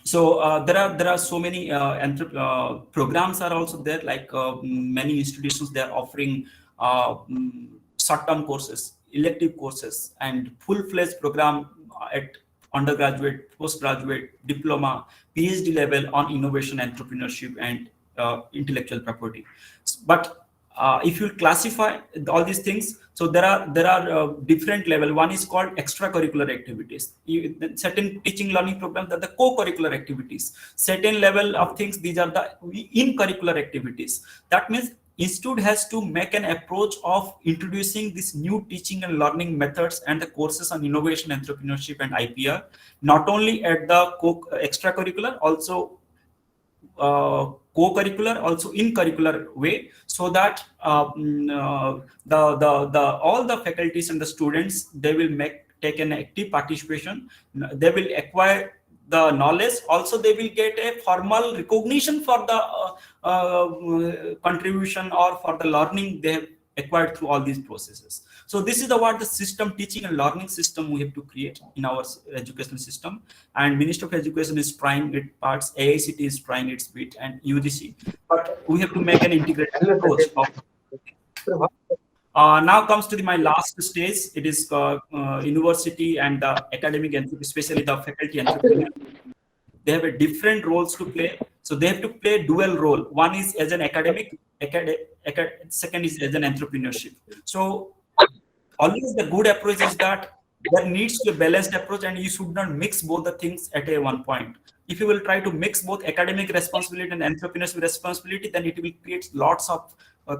So there are so many programs are also there, like many institutions, they are offering short-term courses, elective courses, and full-fledged program at undergraduate, postgraduate, diploma, PhD level on innovation, entrepreneurship, and intellectual property. But if you classify all these things, so there are different level. One is called extracurricular activities. Certain teaching learning programs are the co-curricular activities. Certain level of things, these are the in-curricular activities. That means institute has to make an approach of introducing these new teaching and learning methods and the courses on innovation, entrepreneurship, and IPR, not only at the extracurricular, also co-curricular, also in curricular way, so that all the faculties and the students, they will take an active participation. They will acquire the knowledge. Also, they will get a formal recognition for the contribution or for the learning they have acquired through all these processes. So this is what the system, teaching and learning system, we have to create in our educational system. And Ministry of Education is trying its parts, AICT is trying its bit, and UGC. But we have to make an integrated approach. Now comes to my last stage. It is university and the academic, and especially the faculty entrepreneur. They have a different roles to play. So they have to play dual role. One is as an academic, second is as an entrepreneurship. So always the good approach is that there needs to be a balanced approach, and you should not mix both the things at a one point. If you will try to mix both academic responsibility and entrepreneurship responsibility, then it will create lots of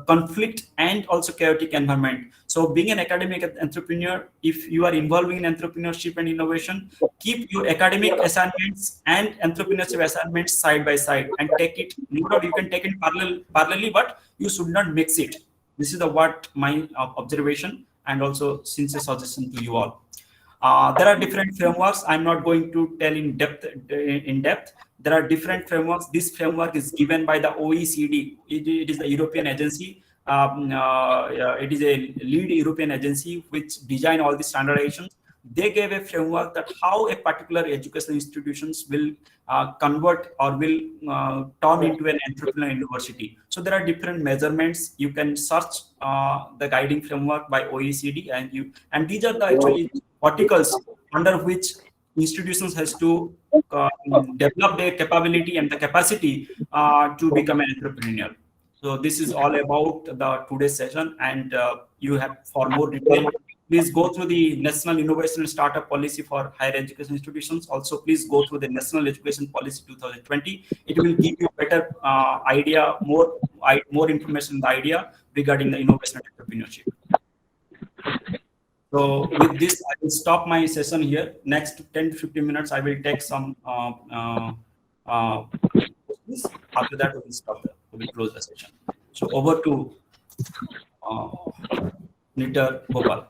conflict and also chaotic environment. So being an academic entrepreneur, if you are involving in entrepreneurship and innovation, keep your academic assignments and entrepreneurship assignments side by side and take it. No doubt you can take it parallelly, but you should not mix it. This is what my observation and also sincere suggestion to you all. There are different frameworks. I'm not going to tell in depth. There are different frameworks. This framework is given by the OECD. It is the European agency. It is a lead European agency which design all the standardizations. They gave a framework that how a particular educational institutions will convert or will turn into an entrepreneurial university. So there are different measurements. You can search the guiding framework by OECD, and these are the actually articles under which institutions has to develop their capability and the capacity to become an entrepreneur. So this is all about the today's session, and you have for more detail, please go through the National Innovation and Startup Policy for Higher Education Institutions. Also, please go through the National Education Policy 2020. It will give you better idea, more information, the idea regarding the innovation and entrepreneurship. So with this, I will stop my session here. Next 10 to 15 minutes, I will take some questions. After that, we will stop. We will close the session. So over to Nitar Gopal.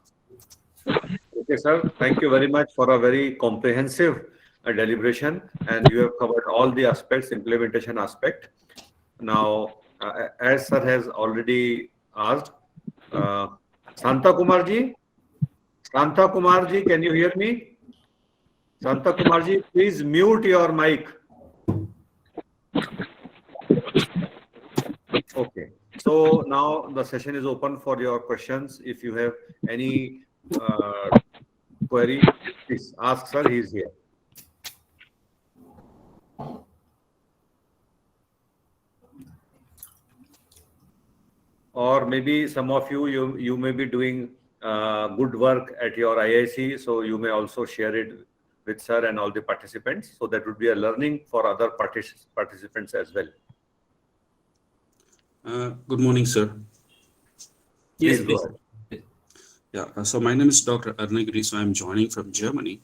Okay, sir. Thank you very much for a very comprehensive deliberation, and you have covered all the aspects, implementation aspect. Now, as sir has already asked, Santa Kumarji, can you hear me? Santa Kumarji, please mute your mic. Okay. So now the session is open for your questions. If you have any query, please ask, sir. He is here. Or maybe some of you may be doing good work at your IIC, so you may also share it with sir and all the participants. So that would be a learning for other participants as well. Good morning, sir. Yes, Please go please. ahead. Yeah, so my name is Dr. Arnagiri, so I'm joining from Germany.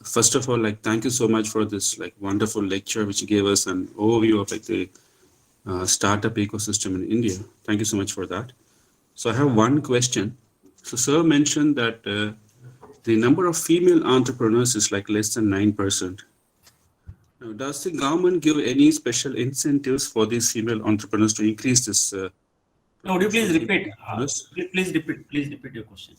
First of all, thank you so much for this wonderful lecture, which gave us an overview of the startup ecosystem in India. Thank you so much for that. So I have one question. So sir mentioned that the number of female entrepreneurs is less than 9%. Now, does the government give any special incentives for these female entrepreneurs to increase this? No, would you please repeat? entrepreneurs? Please repeat your question.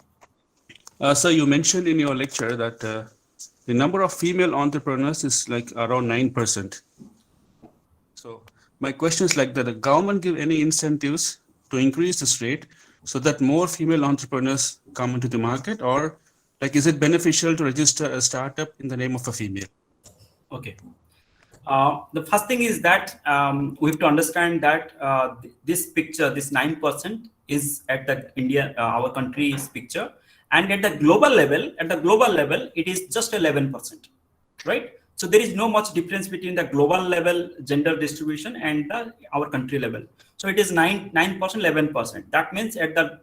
Sir, you mentioned in your lecture that the number of female entrepreneurs is like around 9%. So my question is like, that the government give any incentives to increase this rate so that more female entrepreneurs come into the market, or like, is it beneficial to register a startup in the name of a female? Okay. The first thing is that we have to understand that this picture, this 9% is at the India, our country's picture, and at the global level, it is just 11%, right? So there is no much difference between the global level gender distribution and our country level. So it is 9%, 11%. That means at the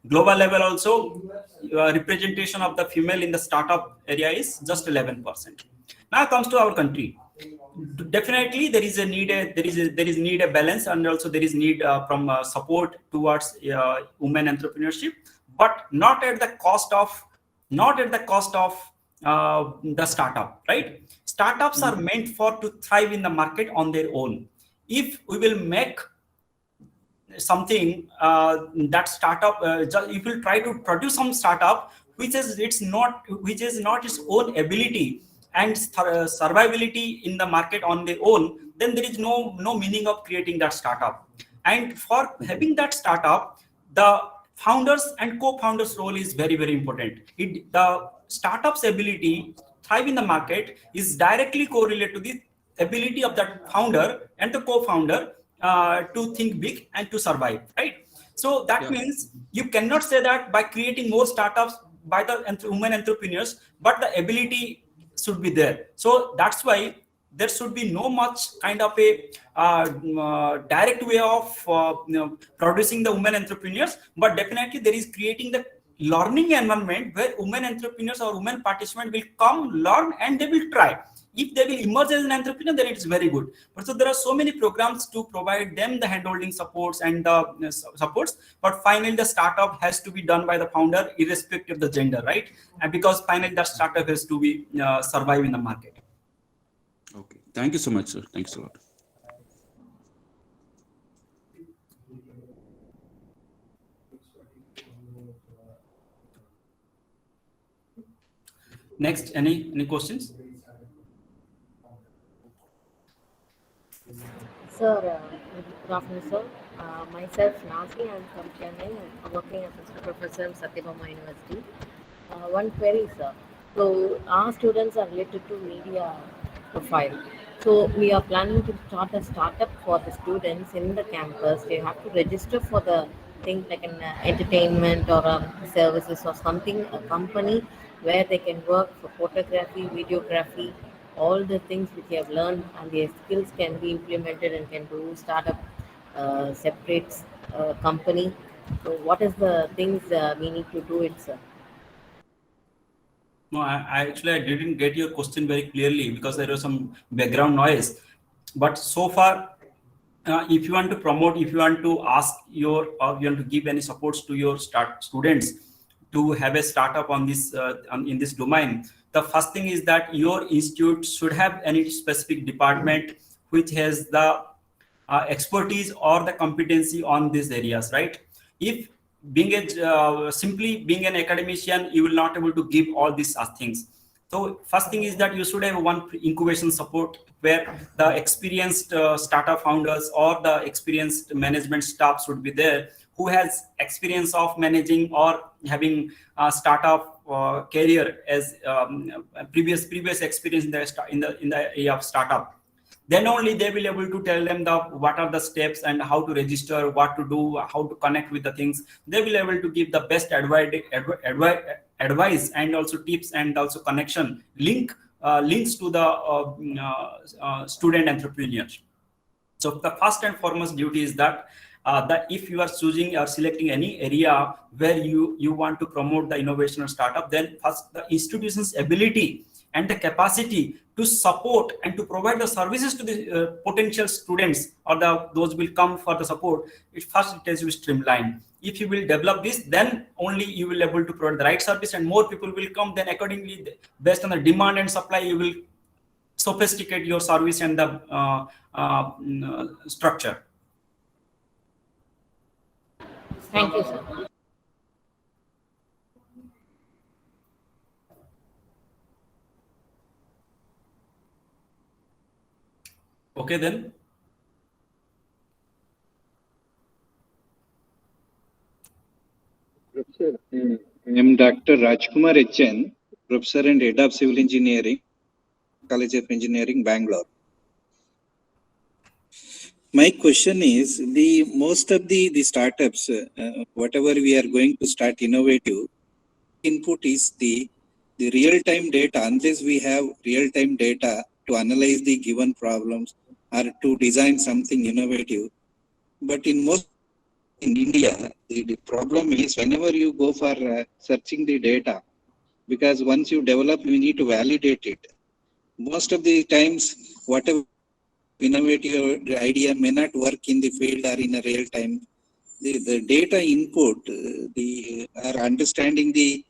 global level also, representation of the female in the startup area is just 11%. Now comes to our country. Definitely, there is a need. There is need a balance, and also there is need from support towards women entrepreneurship, but not at the cost of the startup. Right? Startups are meant for to thrive in the market on their own. If we will make something that startup, if we try to produce some startup which is not its own ability and survivability in the market on their own, then there is no meaning of creating that startup. And for having that startup, the founders and co-founders role is very, very important. The startup's ability thrive in the market is directly correlated to the ability of that founder and the co-founder to think big and to survive, right? So that means you cannot say that by creating more startups by the women entrepreneurs, but the ability should be there. So that's why there should be no much kind of a direct way of producing the women entrepreneurs, but definitely there is creating the learning environment where women entrepreneurs or women participants will come, learn, and they will try. If they will emerge as an entrepreneur, then it is very good. But so there are so many programs to provide them the handholding supports and the supports. But finally, the startup has to be done by the founder, irrespective of the gender, right? And because finally, that startup has to be survive in the market. Okay. Thank you so much, sir. Thanks a lot. Next, any questions? Sir, good afternoon, sir. Myself, Nazi, I'm from Chennai. I'm working as assistant professor at Satyabama University. One query, sir. So, our students are related to media profile. So, we are planning to start a startup for the students in the campus. They have to register for the thing like an entertainment or services or something, a company where they can work for photography, videography, all the things which they have learned, and their skills can be implemented and can do startup separate company. So what is the things we need to do it, sir? No, I didn't get your question very clearly because there was some background noise. But so far, if you want to promote, if you want to ask or you want to give any supports to your students to have a startup on this in this domain, the first thing is that your institute should have any specific department which has the expertise or the competency on these areas, right? If simply being an academician, you will not able to give all these things. So first thing is that you should have one incubation support where the experienced startup founders or the experienced management staff should be there who has experience of managing or having a startup career as previous experience in the area of startup. Then only they will be able to tell them what are the steps and how to register, what to do, how to connect with the things. They will be able to give the best advice and also tips and also connection links to the student entrepreneurs. So the first and foremost duty is that if you are choosing or selecting any area where you want to promote the innovation or startup, then first the institution's ability and the capacity to support and to provide the services to the potential students or those will come for the support, it has to be streamlined. If you will develop this, then only you will be able to provide the right service and more people will come. Then accordingly, based on the demand and supply, you will sophisticate your service and the structure. Thank you, sir. Okay, then. Professor, I am Dr. Rajkumar HN, Professor and Head of Civil Engineering, College of Engineering, Bangalore. My question is, most of the startups, whatever we are going to start innovative, input is the real-time data. Unless we have real-time data to analyze the given problems or to design something innovative, but in India, the problem is whenever you go for searching the data, because once you develop, you need to validate it. Most of the times, whatever innovative idea may not work in the field or in a real time. The data input, or understanding the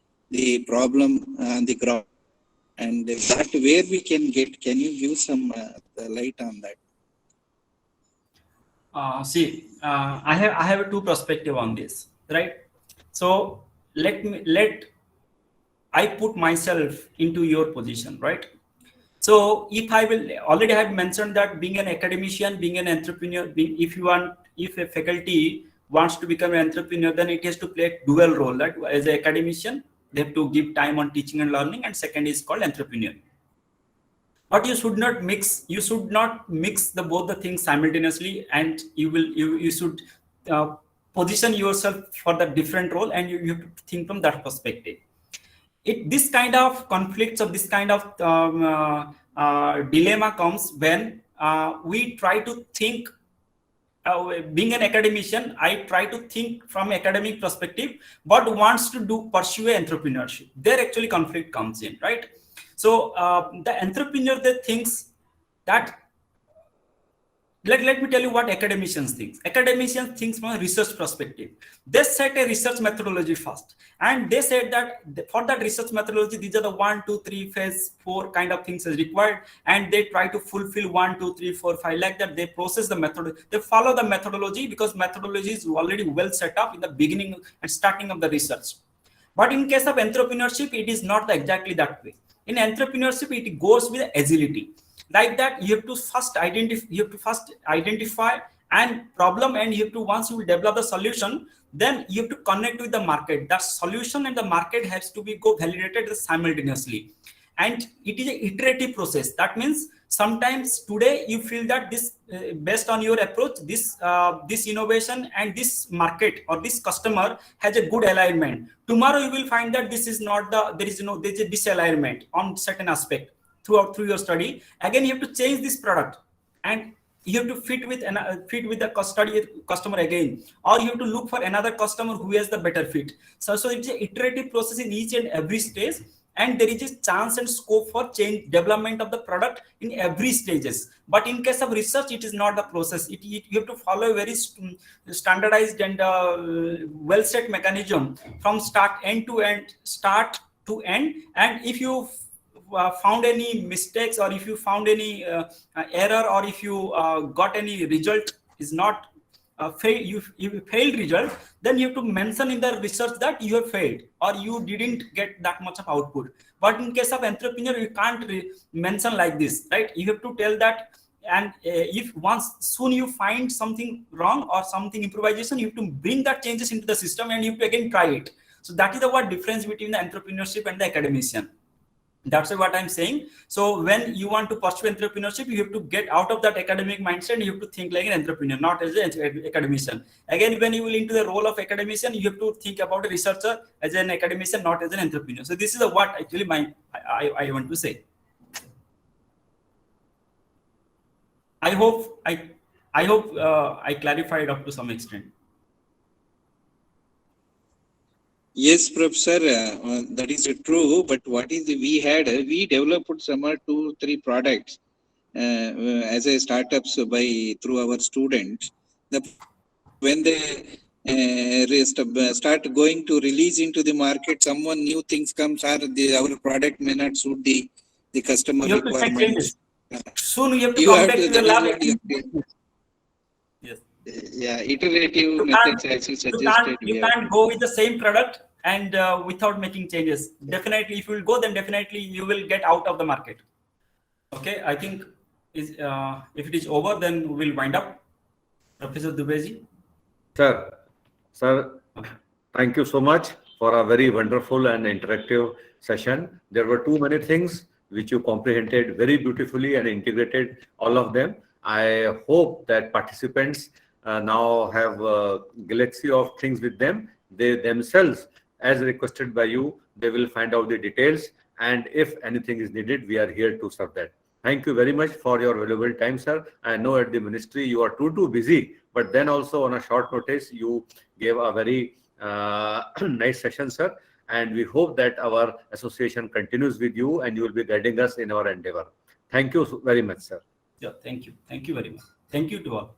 problem on the ground, and that where we can get. Can you give some light on that? I have two perspective on this, right? So I put myself into your position, right? So if I will already have mentioned that being an academician, being an entrepreneur, if a faculty wants to become an entrepreneur, then it has to play a dual role. That as an academician, they have to give time on teaching and learning, and second is called entrepreneur. But you should not mix. You should not mix both the things simultaneously, and you should position yourself for the different role, and you have to think from that perspective. This kind of conflicts or this kind of dilemma comes when we try to think. Being an academician, I try to think from academic perspective, but wants to pursue entrepreneurship. There actually conflict comes in, right? So the entrepreneur that thinks that, let me tell you what academicians think. Academicians think from a research perspective. They set a research methodology first, and they said that for that research methodology, these are the 1, 2, 3, phase 4 kind of things is required, and they try to fulfill 1, 2, 3, 4, 5 like that. They process the method. They follow the methodology because methodology is already well set up in the beginning and starting of the research. But in case of entrepreneurship, it is not exactly that way. In entrepreneurship, it goes with agility. Like that, you have to first identify and problem, and you have to, once you will develop the solution, then you have to connect with the market. That solution and the market has to be validated simultaneously, and it is an iterative process. That means sometimes today you feel that this based on your approach, this innovation and this market or this customer has a good alignment. Tomorrow you will find that this is not there is a disalignment on certain aspect. Through your study, again you have to change this product, and you have to fit with the customer again, or you have to look for another customer who has the better fit. So it's an iterative process in each and every stage, and there is a chance and scope for change development of the product in every stages. But in case of research, it is not the process. You have to follow a very standardized and well set mechanism from end to end. And if you found any mistakes, or if you found any error, or if you got any result is not you failed result, then you have to mention in the research that you have failed or you didn't get that much of output. But in case of entrepreneur, you can't mention like this, right? You have to tell that, and if once soon you find something wrong or something improvisation, you have to bring that changes into the system, and you have to again try it. So that is the what difference between the entrepreneurship and the academician. That's what I'm saying. So when you want to pursue entrepreneurship, you have to get out of that academic mindset, and you have to think like an entrepreneur, not as an academician. Again, when you will into the role of academician, you have to think about a researcher as an academician, not as an entrepreneur. So this is what actually I want to say. I hope I clarified up to some extent. Yes, Professor, that is true. But what is we developed some 2-3 products as a startups through our students. When they start going to release into the market, someone new things comes, or our product may not suit the customer requirements. Soon you have to You come have back to, to your that is lab. what you, Yes. yeah, iterative You methods can't, as you suggested. you We have can't go with the same product and without making changes. Definitely, if you will go, then definitely you will get out of the market. Okay, I think if it is over, then we'll wind up. Professor Dubeji. Sir, thank you so much for a very wonderful and interactive session. There were too many things which you comprehended very beautifully and integrated all of them. I hope that participants now have a galaxy of things with them. They themselves, as requested by you, they will find out the details. And if anything is needed, we are here to serve that. Thank you very much for your valuable time, sir. I know at the ministry you are too busy, but then also on a short notice, you gave a very nice session, sir. And we hope that our association continues with you and you will be guiding us in our endeavor. Thank you very much, sir. Yeah, thank you. Thank you very much. Thank you to all.